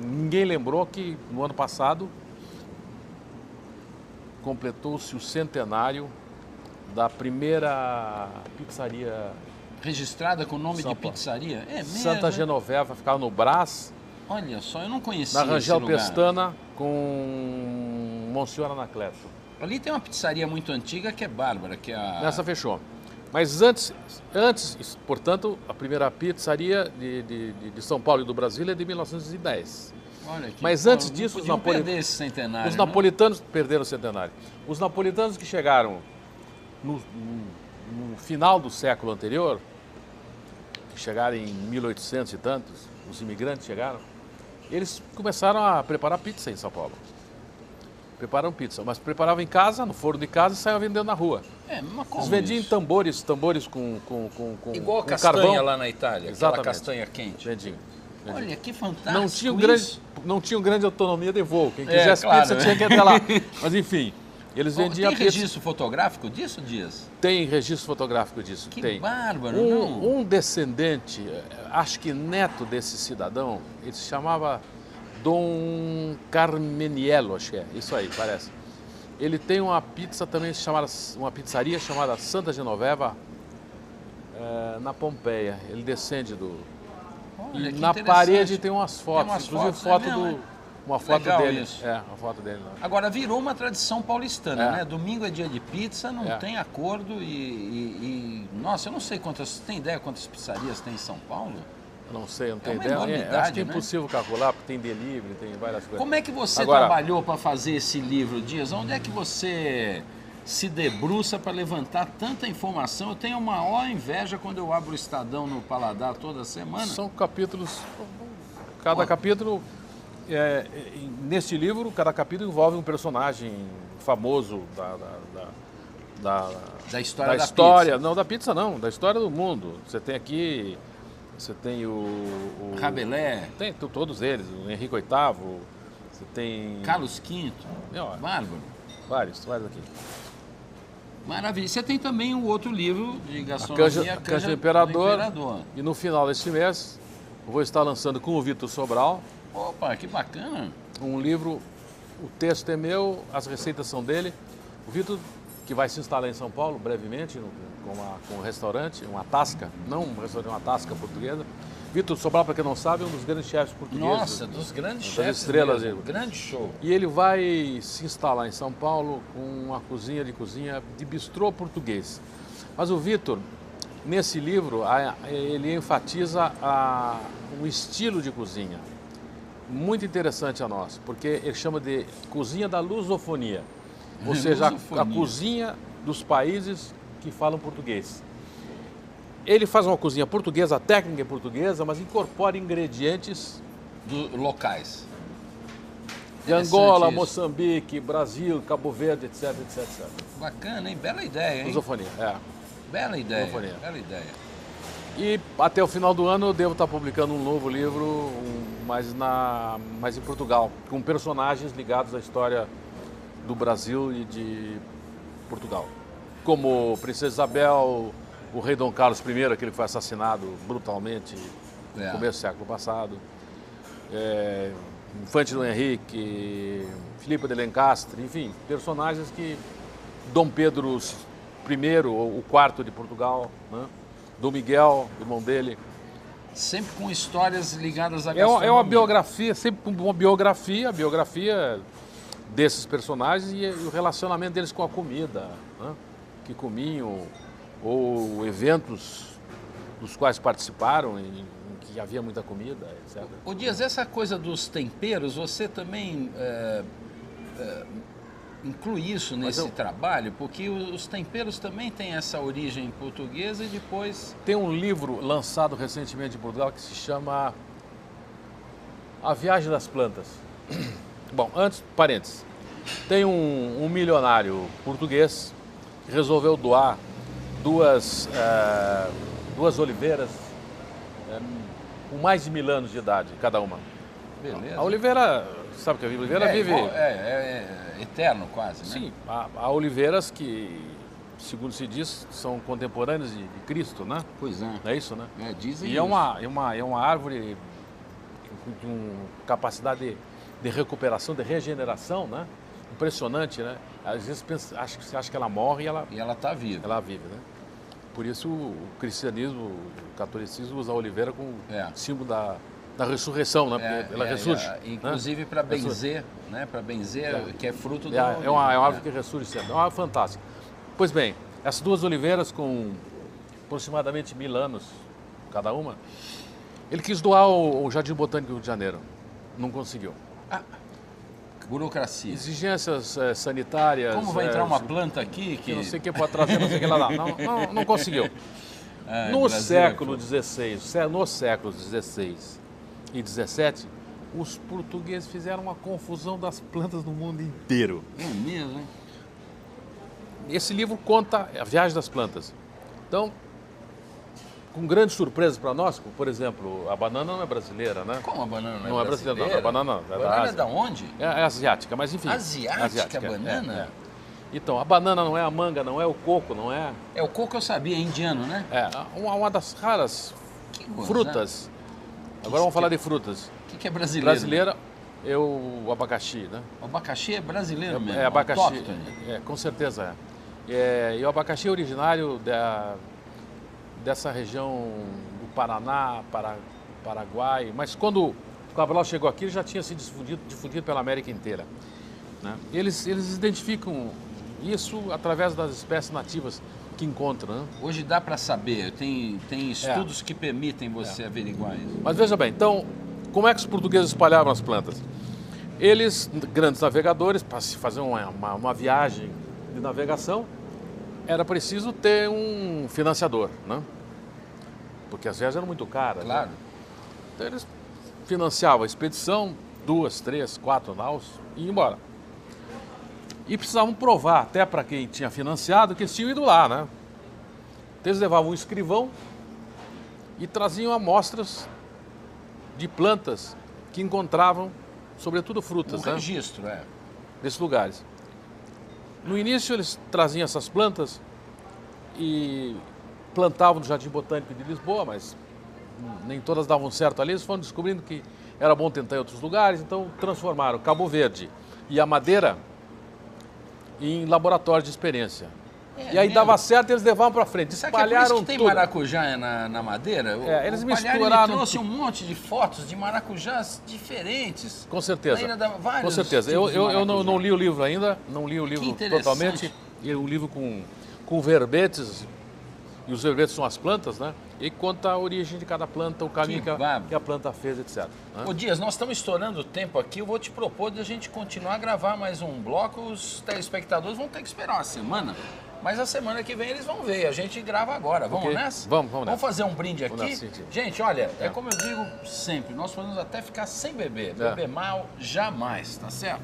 ninguém lembrou que no ano passado completou-se o centenário da primeira pizzaria registrada com o nome de pizzaria? É mesmo? Santa Genoveva, ficava no Brás. Olha só, eu não conhecia na Rangel esse lugar. Pestana com Monsenhor Anacleto. Ali tem uma pizzaria muito antiga que é bárbara, que é a... Essa fechou. Mas antes, portanto, a primeira pizzaria de São Paulo e do Brasil é de 1910. Olha aqui, mas antes disso, os napolitanos perderam o centenário. Os napolitanos que chegaram no final do século anterior, que chegaram em 1800 e tantos, os imigrantes chegaram, eles começaram a preparar pizza em São Paulo. Prepararam pizza, mas preparavam em casa, no forno de casa e saiam vendendo na rua. Mas como eles vendiam isso? tambores com igual a com castanha carvão. Lá na Itália, exatamente. Aquela castanha quente. Vendiam. Olha, que fantástico não tinham grande autonomia de voo. Quem quisesse pizza tinha que ir até lá. Mas enfim, eles vendiam tem pizza. registro fotográfico disso, Dias? Tem registro fotográfico disso. Que bárbaro, um descendente, acho que neto desse cidadão, ele se chamava Dom Carmeniello, acho que é. Isso aí, parece. Ele tem uma pizza também uma pizzaria chamada Santa Genoveva, na Pompeia. Ele descende do... Olha, e na parede tem umas fotos, inclusive uma foto legal dele. Isso. Uma foto dele lá. Agora virou uma tradição paulistana, né? Domingo é dia de pizza, não tem acordo nossa, eu não sei tem ideia quantas pizzarias tem em São Paulo? Eu não sei, eu não tenho uma ideia. enormidade, Acho que é impossível calcular, porque tem delivery, tem várias coisas. Como é que você Agora, trabalhou para fazer esse livro, Dias? Onde é que você se debruça para levantar tanta informação? Eu tenho a maior inveja quando eu abro o Estadão no Paladar toda semana. São capítulos, cada capítulo, neste livro, cada capítulo envolve um personagem famoso da história da história. pizza. Não, da pizza não, da história do mundo. Você tem aqui você tem o Rabelais, tem todos eles, o Henrique VIII, você tem Carlos V, Ó, bárbaro. vários aqui. Maravilha. Você tem também um outro livro de A gastronomia, Canja do do Imperador. Imperador. E no final deste mês, eu vou estar lançando com o Vitor Sobral Opa, que bacana. um livro, o texto é meu, as receitas são dele. O Vitor, que vai se instalar em São Paulo brevemente, com um restaurante, uma tasca, não um restaurante, uma tasca portuguesa. Vitor Sobral, para quem não sabe, é um dos grandes chefes portugueses. Nossa, dos grandes das chefes estrelas mesmo. aí. Grande show. E ele vai se instalar em São Paulo com uma cozinha de bistrô português. Mas o Vitor, nesse livro, ele enfatiza um estilo de cozinha muito interessante a nós, porque ele chama de cozinha da lusofonia, ou seja, a Lusofonia. cozinha dos países que falam português. Ele faz uma cozinha portuguesa, a técnica é portuguesa, mas incorpora ingredientes Locais. de Interessante Angola, isso. Moçambique, Brasil, Cabo Verde, etc, etc, etc. Bacana, hein? Bela ideia, hein? Lusofonia, é. Bela ideia. Lusofonia. Bela ideia. E até o final do ano eu devo estar publicando um novo livro, mais em Portugal, com personagens ligados à história do Brasil e de Portugal. Como Princesa Isabel, o rei Dom Carlos I, aquele que foi assassinado brutalmente no começo do século passado, Infante Dom Henrique, Filipe de Lencastre, enfim, personagens que Dom Pedro I, o quarto de Portugal, né? Dom Miguel, irmão dele. Sempre com histórias ligadas à É gastronomia. uma biografia, sempre uma biografia, a biografia desses personagens e o relacionamento deles com a comida, né? Que comiam, ou eventos dos quais participaram, em que havia muita comida, etc. Ô Dias, essa coisa dos temperos, você também inclui isso nesse trabalho? Porque os temperos também têm essa origem portuguesa e depois... Tem um livro lançado recentemente em Portugal que se chama A Viagem das Plantas. Bom, antes, parênteses, tem um milionário português que resolveu doar duas oliveiras com mais de 1000 anos de idade, cada uma. Beleza. A oliveira, sabe que a oliveira vive... É eterno quase, né? Sim, há oliveiras que, segundo se diz, são contemporâneas de Cristo, né? Pois é. Não é isso, né? Dizem E isso. é uma árvore com capacidade de recuperação, de regeneração, né? Impressionante, né? Às vezes você acha que ela morre E ela está viva. ela vive, né? Por isso o cristianismo, o catolicismo usa a oliveira como símbolo da ressurreição, né? Porque ela ressurge. Inclusive para benzer, né? Para benzer, que é fruto da É uma árvore que ressurge sempre. É uma árvore fantástica. Pois bem, essas duas oliveiras com aproximadamente 1000 anos cada uma, ele quis doar ao Jardim Botânico do Rio de Janeiro. Não conseguiu. burocracia. Exigências sanitárias. Como vai entrar uma planta aqui que... Não sei o que pode trazer, não sei o que lá. Não conseguiu. No século XVI e XVII, os portugueses fizeram uma confusão das plantas no mundo inteiro. É mesmo, hein? Esse livro conta a viagem das plantas. Então, com grandes surpresas para nós, como, por exemplo, a banana não é brasileira, né? Como a banana não é brasileira? Não, a banana não. Banana é da onde? É asiática, mas enfim. Asiática a banana? Então, a banana não é a manga, não é o coco, não é... É, o coco eu sabia, é indiano, né? É, uma das raras frutas. Agora vamos falar de frutas. O que é brasileiro? Brasileira é o abacaxi, né? O abacaxi é brasileiro mesmo? É abacaxi, autóctone. com certeza é. E o abacaxi é originário dessa região do Paraná, Paraguai, mas quando o Cabral chegou aqui, ele já tinha se difundido pela América inteira. Né? Eles identificam isso através das espécies nativas que encontram. Né? Hoje dá para saber, tem estudos que permitem você averiguar isso. Mas veja bem, então, como é que os portugueses espalhavam as plantas? Eles, grandes navegadores, para se fazer uma viagem de navegação, era preciso ter um financiador, né? Porque as viagens eram muito caras. Claro. Né? Então eles financiavam a expedição, 2, 3, 4 naus e iam embora. E precisavam provar, até para quem tinha financiado, que eles tinham ido lá, né? Então eles levavam um escrivão e traziam amostras de plantas que encontravam, sobretudo frutas, Um né, registro, desses lugares. No início eles traziam essas plantas e plantavam no Jardim Botânico de Lisboa, mas nem todas davam certo ali. Eles foram descobrindo que era bom tentar em outros lugares, então transformaram Cabo Verde e a Madeira em laboratório de experiência. E aí mesmo? dava certo e eles levavam para frente, Será que é por espalharam isso que tem tudo. maracujá na Madeira? Eles o Palhares, misturaram ele trouxe um monte de fotos de maracujás diferentes. Com certeza. Na Ilha da- vários Com certeza. Eu tipos de não maracujá. li o livro ainda, não li o livro interessante. totalmente. E o livro com verbetes, e os verbetes são as plantas, né? E conta a origem de cada planta, o caminho Que que a planta fez, etc. né? Ô Dias, nós estamos estourando o tempo aqui, eu vou te propor de a gente continuar a gravar mais um bloco, os telespectadores vão ter que esperar uma semana, mas a semana que vem eles vão ver, a gente grava agora, vamos Ok. nessa? Vamos nessa. Vamos fazer um brinde Vamos aqui? nessa, sim. Gente, olha, é como eu digo sempre, nós podemos até ficar sem beber, beber mal jamais, tá certo?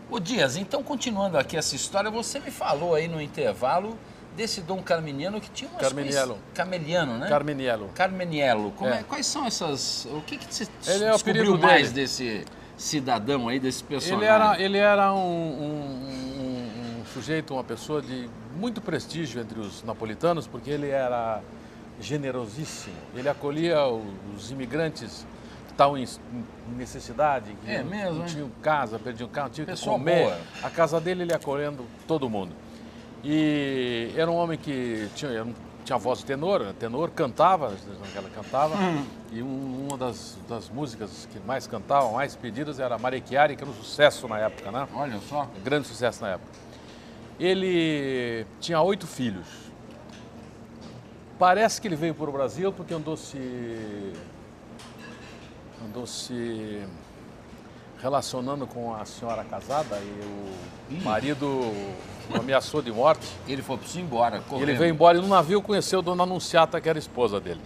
Ô Dias, então continuando aqui essa história, você me falou aí no intervalo desse Dom Carminiano que tinha umas Carminiello. coisas... Carmeliano, né? Carminiello. Carmeniello. É. Quais são essas... O que você Ele é o descobriu apelido mais dele. desse cidadão aí, desse personagem? Ele era um sujeito, uma pessoa de muito prestígio entre os napolitanos, porque ele era generosíssimo. Ele acolhia os imigrantes que estavam em necessidade, que mesmo, não hein? tinham casa, perdiam carro, tinham que Pessoa comer. boa. A casa dele, ele acolhendo todo mundo. E era um homem que tinha voz de tenor, cantava, ela cantava, e uma das músicas que mais cantavam, mais pedidas, era Mare Chiari, que era um sucesso na época, né? Olha só. Um grande sucesso na época. Ele tinha 8 filhos. Parece que ele veio para o Brasil porque andou se relacionando com a senhora casada e o marido o ameaçou de morte. Ele foi para embora, correndo. Ele veio embora e no navio conheceu Dona Anunciata, que era a esposa dele.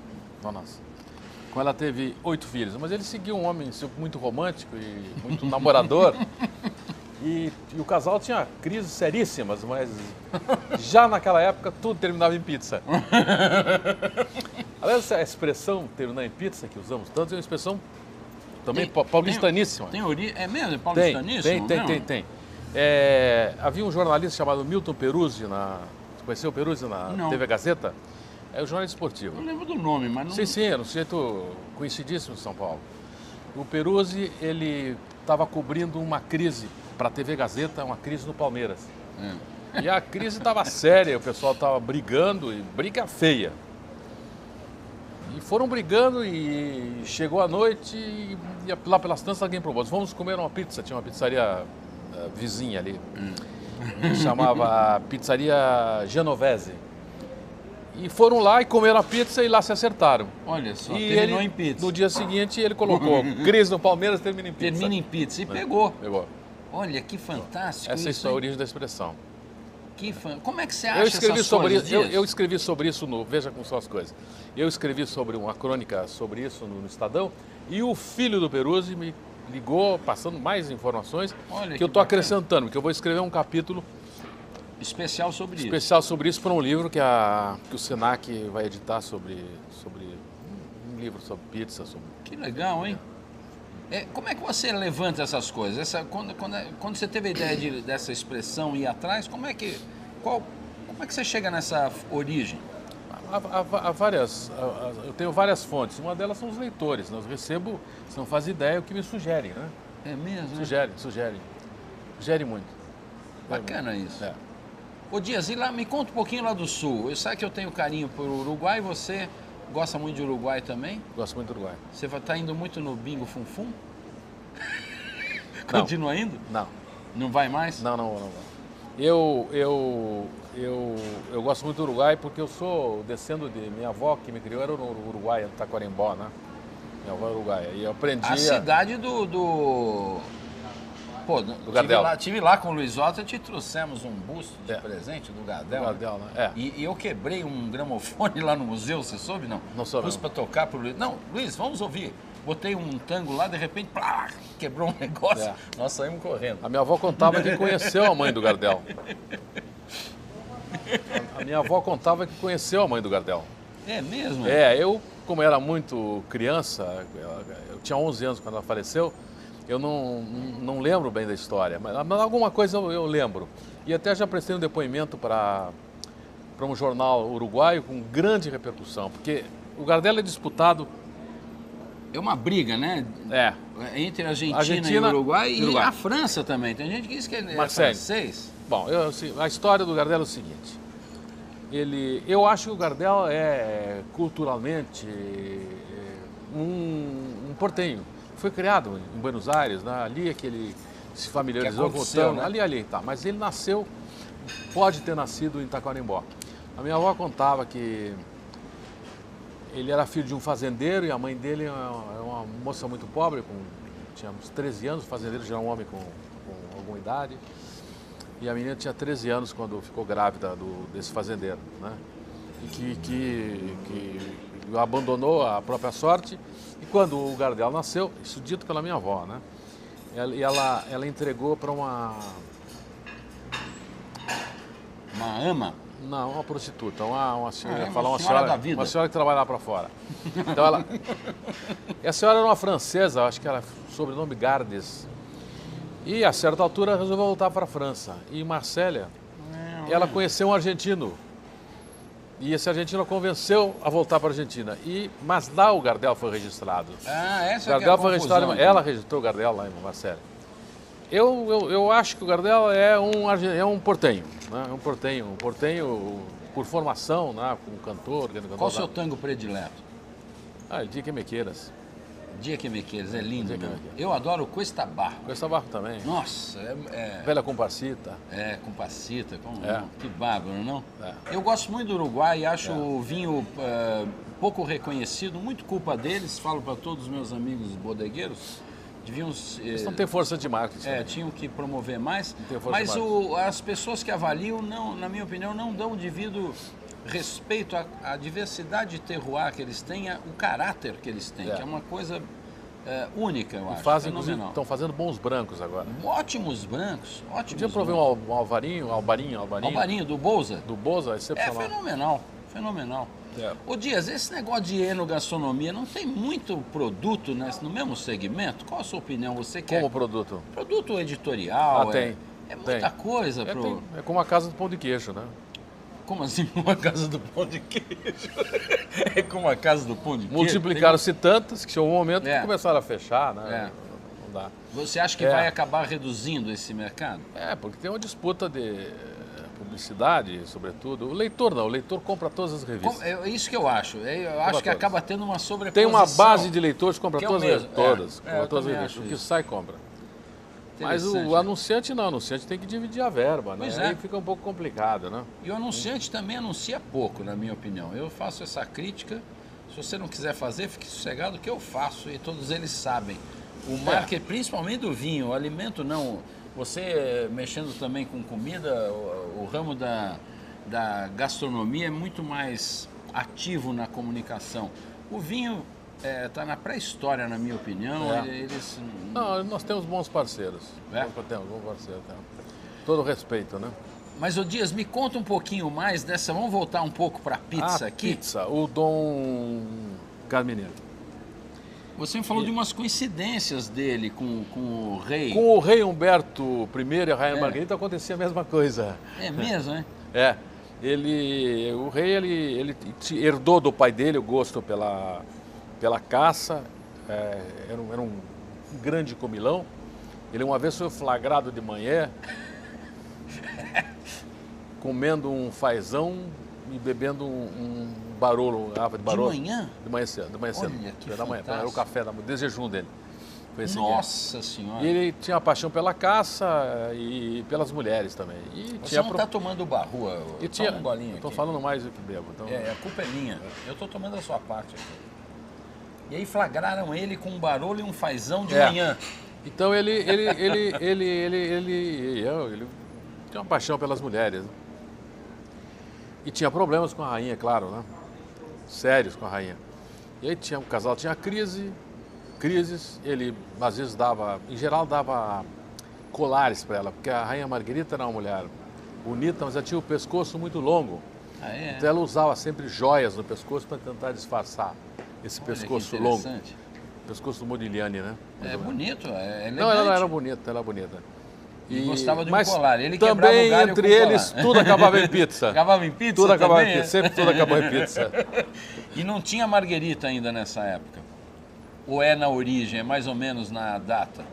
Com ela teve 8 filhos. Mas ele seguiu um homem muito romântico e muito namorador. E o casal tinha crises seríssimas, mas já naquela época tudo terminava em pizza. Aliás, essa expressão terminar em pizza, que usamos tanto, é uma expressão também paulistaníssima. Tem origem? É mesmo? É paulistaníssimo? Tem. Havia um jornalista chamado Milton Peruzzi, você conheceu o Peruzzi na Não. TV Gazeta? É o jornalista esportivo. Eu lembro do nome, mas não... Sim, era um sujeito conhecidíssimo em São Paulo. O Peruzzi, ele estava cobrindo uma crise para a TV Gazeta, uma crise no Palmeiras. E a crise estava séria, o pessoal estava brigando, e briga feia. E foram brigando e chegou a noite e lá pelas tantas alguém propôs, vamos comer uma pizza, tinha uma pizzaria vizinha ali, chamava Pizzaria Genovese. E foram lá e comeram a pizza e lá se acertaram. Olha só, E terminou ele, em pizza. no dia seguinte ele colocou, crise no Palmeiras termina em pizza. Termina em pizza. E pegou. Pegou. Olha, que fantástico Essa é isso, a hein? origem da expressão. Como é que você acha Eu escrevi essas sobre coisas, isso, eu Dias? escrevi sobre isso no Veja Como São as Coisas. Eu escrevi sobre uma crônica sobre isso no Estadão e o filho do Peruzzi me ligou passando mais informações Olha que que eu estou bacana. acrescentando, porque eu vou escrever um capítulo Especial sobre isso. especial sobre isso para um livro que o Senac vai editar sobre um livro sobre pizza, sobre... Que legal, hein? Como é que você levanta essas coisas? Quando você teve a ideia dessa expressão ir atrás, como é que você chega nessa origem? Há várias, eu tenho várias fontes, uma delas são os leitores, né? Eu recebo, você não faz ideia o que me sugerem, né? É mesmo? Sugere muito. Bacana isso. É. Ô Dias, e lá, me conta um pouquinho lá do Sul. Eu sei que eu tenho carinho por Uruguai, você gosta muito de Uruguai também? Gosto muito do Uruguai. Você vai estar indo muito no Bingo Funfum? Não. Continua indo? Não. Não vai mais? Não. Eu gosto muito do Uruguai porque eu sou descendo de minha avó que me criou, era no Uruguai, em Taquarembó, né? Minha avó é uruguaia. E eu aprendi A cidade do Pô, Gardel. tive lá com o Luiz Otto e te trouxemos um busto de presente do Gardel. Do Gardel, né? E eu quebrei um gramofone lá no museu, você soube, não? Não soube. Pus pra tocar pro Luiz. Não, Luiz, vamos ouvir. Botei um tango lá, de repente, plá, quebrou um negócio. Nós saímos correndo. A minha avó contava que conheceu a mãe do Gardel. A minha avó contava que conheceu a mãe do Gardel. É mesmo? Eu, como era muito criança, eu tinha 11 anos quando ela faleceu, eu não lembro bem da história, mas alguma coisa eu lembro. E até já prestei um depoimento para um jornal uruguaio com grande repercussão, porque o Gardel é disputado... É uma briga, né? Entre a Argentina e o Uruguai e a França também. Tem gente que diz que ele é francês. Bom, a história do Gardel é o seguinte. Eu acho que o Gardel é culturalmente um portenho. Foi criado em Buenos Aires, né? Ali é que ele se familiarizou com o tango. Né? Ali, tá. Mas ele pode ter nascido em Taquarembó. A minha avó contava que ele era filho de um fazendeiro e a mãe dele é uma moça muito pobre, tinha uns 13 anos, o fazendeiro já era um homem com alguma idade. E a menina tinha 13 anos quando ficou grávida desse fazendeiro, né? E que abandonou a própria sorte. E quando o Gardel nasceu, isso dito pela minha avó, né? Ela entregou para uma ama? Não, uma prostituta, uma senhora, uma senhora que trabalhava para fora. Então e a senhora era uma francesa, acho que era sobrenome Gardes. E a certa altura resolveu voltar para a França. E em Marsella, ela conheceu um argentino. E esse argentino a convenceu a voltar para a Argentina. Mas lá o Gardel foi registrado. Essa Gardel é a foi registrado, confusão, ela registrou o Gardel lá em Marsella. Eu acho que o Gardel é um portenho, né? Um portenho por formação, né? Como cantor. Qual o seu tango predileto? El Dia Que Me Queiras. Dia Que Me Queiras, é lindo, né? Eu adoro o Cuesta Barro. Cuesta Barro também. Nossa, Velha Comparsita. Comparsita, que bárbaro, não? É. Eu gosto muito do Uruguai e acho o vinho pouco reconhecido, muito culpa deles, falo para todos os meus amigos bodegueiros. Eles não têm força de marketing. Tinham que promover mais. Mas as pessoas que avaliam, na minha opinião, não dão o devido respeito à diversidade de terroir que eles têm, o caráter que eles têm, que é uma coisa única, eu acho. Estão fazendo bons brancos agora. Ótimos brancos, ótimos. Um dia eu provei um albarinho do Bolsa. Do Bolsa, é excepcional. Fenomenal. Ô Dias, esse negócio de enogastronomia não tem muito produto no mesmo segmento? Qual a sua opinião? Você quer? Como produto? Produto editorial. Tem. É muita coisa. É como a Casa do Pão de Queijo, né? Como assim uma casa do pão de queijo? É como a casa do pão de queijo? Multiplicaram-se tantas que chegou um momento que começaram a fechar, né? Não dá. Você acha que vai acabar reduzindo esse mercado? Porque tem uma disputa de publicidade, sobretudo. O leitor compra todas as revistas. É isso que eu acho. Eu acho que acaba tendo uma sobreposição. Tem uma base de leitores que compra todas as revistas. O que sai, compra. Mas o anunciante não, o anunciante tem que dividir a verba, né? Aí fica um pouco complicado, né? E o anunciante também anuncia pouco, na minha opinião. Eu faço essa crítica, se você não quiser fazer, fique sossegado que eu faço e todos eles sabem. O marketing, principalmente do vinho, o alimento não. Você mexendo também com comida, o ramo da gastronomia é muito mais ativo na comunicação. O vinho está na pré-história, na minha opinião. Não, nós temos bons parceiros. Temos bons parceiros. Todo respeito, né? Mas, ô Dias, me conta um pouquinho mais dessa... Vamos voltar um pouco para a pizza aqui? Pizza, o Dom Carmineiro. Você me falou de umas coincidências dele com o rei. Com o rei Humberto I e a rainha Margarida acontecia a mesma coisa. É mesmo, né? O rei ele herdou do pai dele o gosto pela caça, era um grande comilão. Ele uma vez foi flagrado de manhã comendo um fazão e bebendo um barolo, de barolo. De manhã? De manhã cedo. Olha, que da manhã. Então, era o café, o desjejum dele. Nossa Senhora! E ele tinha paixão pela caça e pelas mulheres também. Você não está tomando barrua, toma um golinho aqui. Estou falando mais do que bebo. Então... a culpa é minha. Eu estou tomando a sua parte aqui. E aí flagraram ele com um barolo e um fazão de manhã. Então ele tinha uma paixão pelas mulheres. Né? E tinha problemas com a rainha, claro, né? Sérios com a rainha. E aí o casal tinha crises, ele às vezes em geral dava colares para ela, porque a rainha Margarita era uma mulher bonita, mas ela tinha o pescoço muito longo. Ah, é? Então ela usava sempre joias no pescoço para tentar disfarçar esse pescoço longo. Pescoço do Modigliani, né? É bonito, é elegante. Não, ela era bonita. E gostava de um mas colar. Ele quebrava também o galho entre com o eles colar. tudo acabava em pizza. Acabava em pizza Tudo acabava também, em pizza, sempre tudo acabava em pizza. E não tinha marguerita ainda nessa época? Ou é na origem, é mais ou menos na data?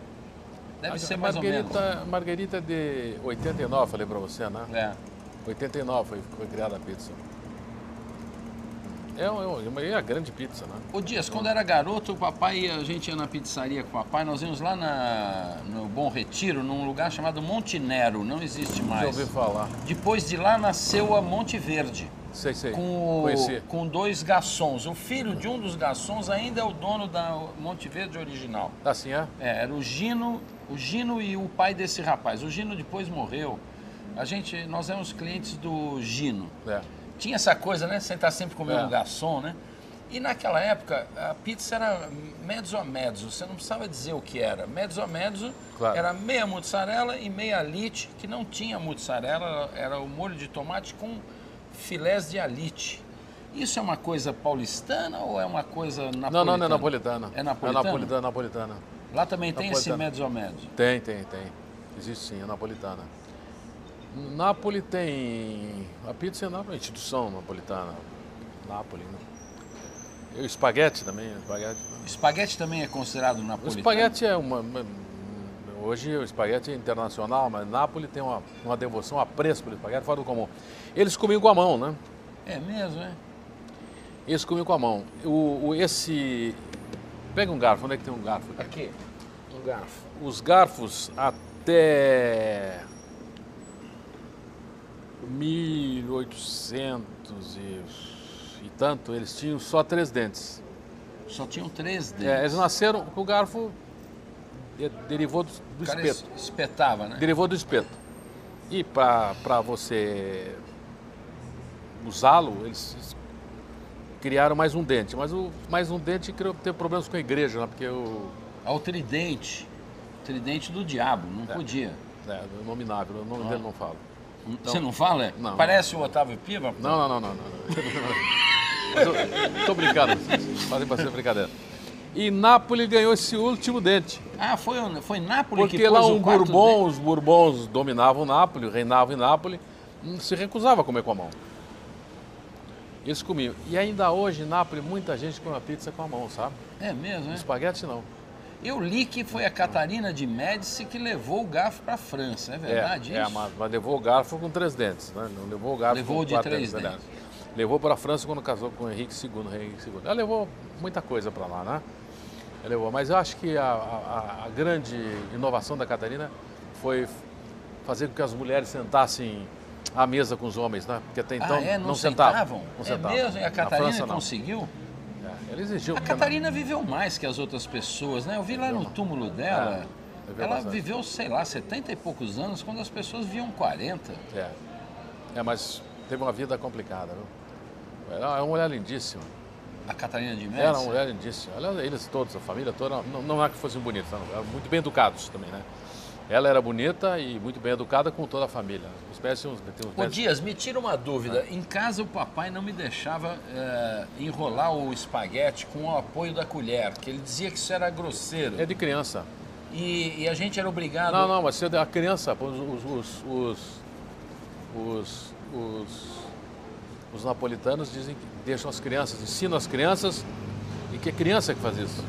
Deve ser mais ou menos. Margarita de 89, falei pra você, né? É. 89 foi criada a pizza. É uma grande pizza, né? Ô Dias, quando era garoto, a gente ia na pizzaria com o papai, nós íamos lá no Bom Retiro, num lugar chamado Monte Nero, não existe mais. Já ouvi falar. Depois de lá nasceu a Monte Verde. Sei. Com, com 2 garçons. O filho de um dos garçons ainda é o dono da Monte Verde original. Assim é? Era o Gino e o pai desse rapaz. O Gino depois morreu. Nós éramos clientes do Gino. É. Tinha essa coisa, né? Sentar sempre comendo garçom, né? E naquela época, a pizza era mezzo a mezzo. Você não precisava dizer o que era. Mezzo a mezzo era meia mussarela e meia alite, que não tinha mussarela, era o molho de tomate com filés de alite. Isso é uma coisa paulistana ou é uma coisa napolitana? Não é napolitana. É napolitana? É napolitana. Lá também tem esse mezzo a mezzo? Tem. Existe sim, é napolitana. Nápoles tem... A pizza é uma instituição napolitana. Nápoles, né? E o espaguete também. Espaguete também é considerado napolitano? O espaguete é Hoje o espaguete é internacional, mas Nápoles tem uma devoção, apreço pelo espaguete fora do comum. Eles comiam com a mão, né? É mesmo, é? Eles comiam com a mão. Pega um garfo, onde é que tem um garfo? Aqui, um garfo. Os garfos até 1800 e tanto, eles tinham só 3 dentes. Só tinham 3 dentes? Eles nasceram com o garfo, derivou do espeto. Espetava, né? Derivou do espeto. E para você usá-lo, eles criaram mais um dente. Mas mais um dente teve problemas com a igreja, né? Porque o tridente. Tridente do diabo, não podia. É, nominável, o nome dele não fala. Então, você não fala? Não. Parece o Otávio Piva? Não. Mas tô brincando, fazem pra ser brincadeira. E Nápoles ganhou esse último dente. Ah, foi Nápoles porque que pôs lá o quarto dente? os Bourbons dominavam Nápoles, reinavam em Nápoles, se recusava a comer com a mão. Eles comiam. E ainda hoje em Nápoles muita gente come a pizza com a mão, sabe? É mesmo, é? Espaguete não. Eu li que foi a Catarina de Médici que levou o garfo para a França, é verdade isso? Mas levou o garfo com 3 dentes, né? Não levou o garfo levou com de 4 3 dentes. dentes. Levou para a França quando casou com o rei Henrique II. Ela levou muita coisa para lá, né? Ela levou. Mas eu acho que a grande inovação da Catarina foi fazer com que as mulheres sentassem à mesa com os homens, né? Porque até então não sentavam. Não é sentavam. mesmo? E a Catarina França, conseguiu? Ela exigiu. A Catarina viveu mais que as outras pessoas, né? Eu vi lá no túmulo dela, ela viveu, sei lá, 70 e poucos anos, quando as pessoas viviam 40. Mas teve uma vida complicada, viu? Ela é uma mulher lindíssima. A Catarina de Médici? Era uma mulher lindíssima. Eles todos, a família toda, não é que fossem bonitos, não, eram muito bem educados também, né? Ela era bonita e muito bem educada com toda a família. Ô Dias, me tira uma dúvida. Em casa o papai não me deixava enrolar o espaguete com o apoio da colher, que ele dizia que isso era grosseiro. É de criança. E a gente era obrigado... Não, mas a criança, os napolitanos dizem que deixam as crianças, ensinam as crianças, e que é criança que faz isso.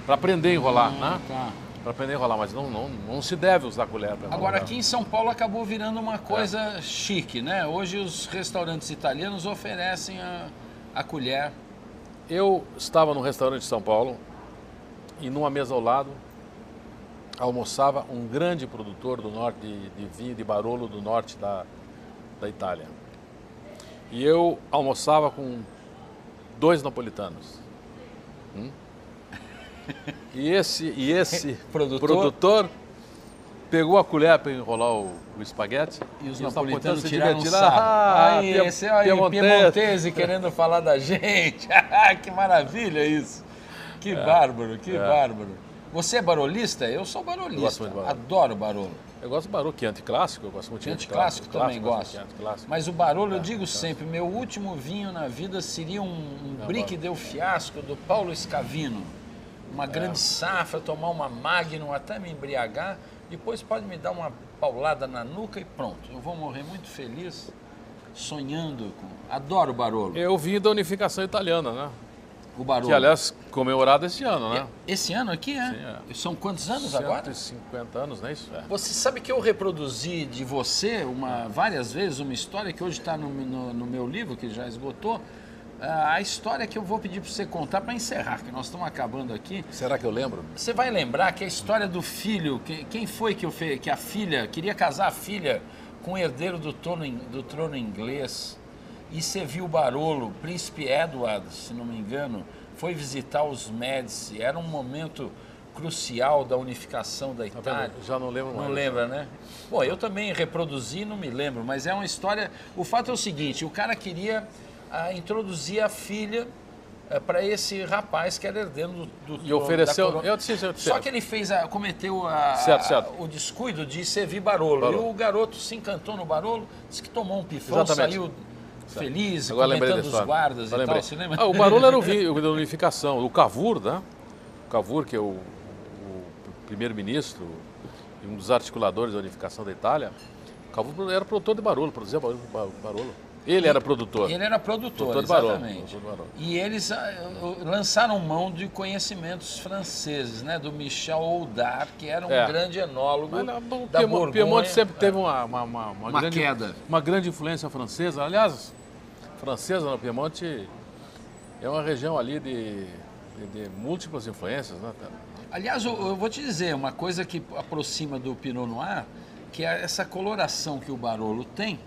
Para aprender a enrolar, né? Tá. Para aprender a enrolar, mas não se deve usar colher para enrolar. Agora, aqui em São Paulo acabou virando uma coisa chique, né? Hoje os restaurantes italianos oferecem a colher. Eu estava num restaurante de São Paulo e numa mesa ao lado almoçava um grande produtor do norte de vinho de Barolo do norte da Itália. E eu almoçava com 2 napolitanos. E esse Produtor? pegou a colher para enrolar o espaguete. E os napolitanos napolitanos se tiraram divertiram. sarro. Aí, esse aí, piemontese. querendo falar da gente. Que maravilha isso. Que bárbaro, que bárbaro. Você é barolista? Eu sou barolista. Eu gosto muito de barolo. Adoro barolo. Eu gosto do barolo, que é anticlássico, eu gosto muito de Anticlássico também gosto. Anticlássico. Mas o barolo, eu digo sempre, meu último vinho na vida seria um Brick del Fiasco do Paulo Scavino. Uma grande safra, tomar uma Magnum até me embriagar. Depois pode me dar uma paulada na nuca e pronto. Eu vou morrer muito feliz, sonhando com... Adoro Barolo. Eu vim da unificação italiana, né? O Barolo. Que, aliás, comemorado esse ano, né? Esse ano aqui, é? Sim, São quantos anos agora? 150 anos, não é isso? É. Você sabe que eu reproduzi de você várias vezes uma história que hoje está no meu livro, que já esgotou. A história que eu vou pedir para você contar para encerrar, que nós estamos acabando aqui. Será que eu lembro? Você vai lembrar que a história do filho, quem foi que a filha, queria casar a filha com o herdeiro do trono inglês, e você viu o Barolo, príncipe Edward, se não me engano, foi visitar os Médici, era um momento crucial da unificação da Itália. Já não lembro mais. Não lembra, né? Bom, eu também reproduzi e não me lembro, mas é uma história... O fato é o seguinte, o cara queria introduzir a filha para esse rapaz que era herdeiro do E ofereceu... da coroa. Só que ele cometeu certo. o descuido de servir Barolo. E o garoto se encantou no Barolo, disse que tomou um pifão, saiu feliz, agora comentando os guardas e tal. Você lembra? O Barolo era o vinho da unificação. O Cavour, né? O Cavour, que é o primeiro-ministro e um dos articuladores da unificação da Itália, o Cavour era produtor de Barolo, produzia Barolo. Ele era produtor. Ele era produtor, exatamente. E eles lançaram mão de conhecimentos franceses, né? Do Michel Oudard, que era um grande enólogo da Borgonha. O Piemonte sempre teve uma queda. Uma grande influência francesa. Aliás, francesa no Piemonte é uma região ali de múltiplas influências, né? Aliás, eu vou te dizer, uma coisa que aproxima do Pinot Noir, que é essa coloração que o Barolo tem,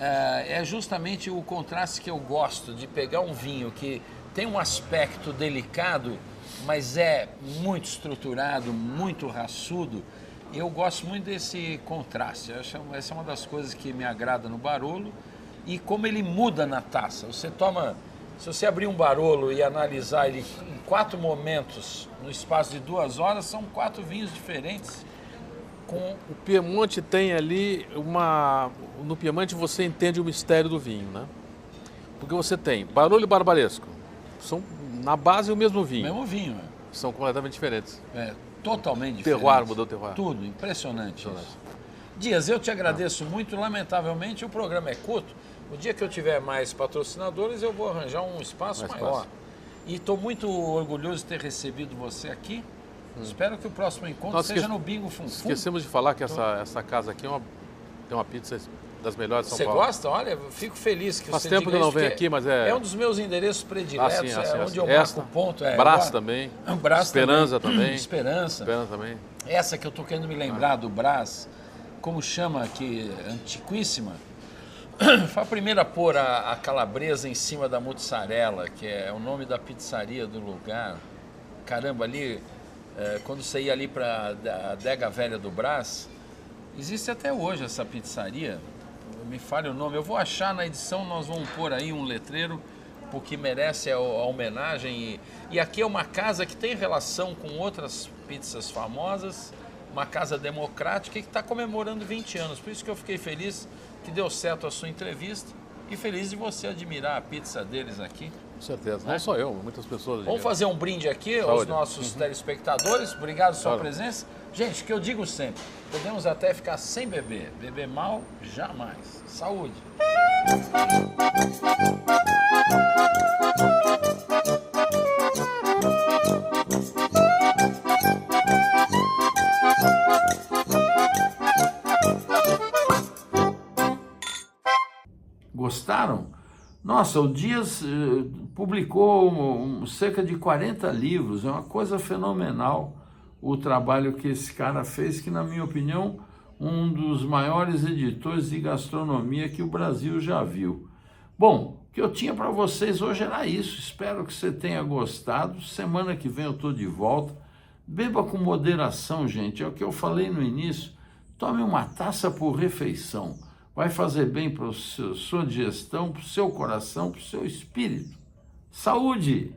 é justamente o contraste que eu gosto de pegar um vinho que tem um aspecto delicado, mas é muito estruturado, muito raçudo. E eu gosto muito desse contraste. Essa é uma das coisas que me agrada no Barolo. E como ele muda na taça. Se você abrir um Barolo e analisar ele em 4 momentos, no espaço de 2 horas, são 4 vinhos diferentes. O Piemonte tem ali no Piemonte você entende o mistério do vinho, né? Porque você tem Barolo e Barbaresco, são na base o mesmo vinho. O mesmo vinho, São completamente diferentes. Totalmente diferente. Terroir, mudou o terroir. Tudo, impressionante isso. Dias, eu te agradeço muito, lamentavelmente o programa é curto. O dia que eu tiver mais patrocinadores, eu vou arranjar um espaço maior. E estou muito orgulhoso de ter recebido você aqui. Espero que o próximo encontro seja no Bingo Funfun. Esquecemos de falar que essa casa aqui tem uma pizza das melhores de São Paulo. Você gosta? Olha, eu fico feliz que Faz você tempo que eu não venho aqui, mas é... É um dos meus endereços prediletos, onde eu marco o ponto. Brás também, Esperança também. Esperança também. Essa que eu estou querendo me lembrar do Brás, como chama aqui, antiquíssima. Foi a primeira a pôr a calabresa em cima da mussarela, que é o nome da pizzaria do lugar. Caramba, ali... quando você ia ali para a Adega Velha do Brás, existe até hoje essa pizzaria, me falha o nome, eu vou achar na edição, nós vamos pôr aí um letreiro, porque merece a homenagem, e aqui é uma casa que tem relação com outras pizzas famosas, uma casa democrática que está comemorando 20 anos, por isso que eu fiquei feliz que deu certo a sua entrevista, e feliz de você admirar a pizza deles aqui. Com certeza, não só eu, muitas pessoas. Vamos fazer um brinde aqui aos nossos telespectadores. Obrigado pela sua presença. Gente, que eu digo sempre, podemos até ficar sem beber. Beber mal, jamais. Saúde. Gostaram? Nossa, o Dias publicou cerca de 40 livros, é uma coisa fenomenal o trabalho que esse cara fez, que na minha opinião, um dos maiores editores de gastronomia que o Brasil já viu. Bom, o que eu tinha para vocês hoje era isso. Espero que você tenha gostado. Semana que vem eu estou de volta. Beba com moderação, gente. É o que eu falei no início. Tome uma taça por refeição. Vai fazer bem para a sua digestão, para o seu coração, para o seu espírito. Saúde!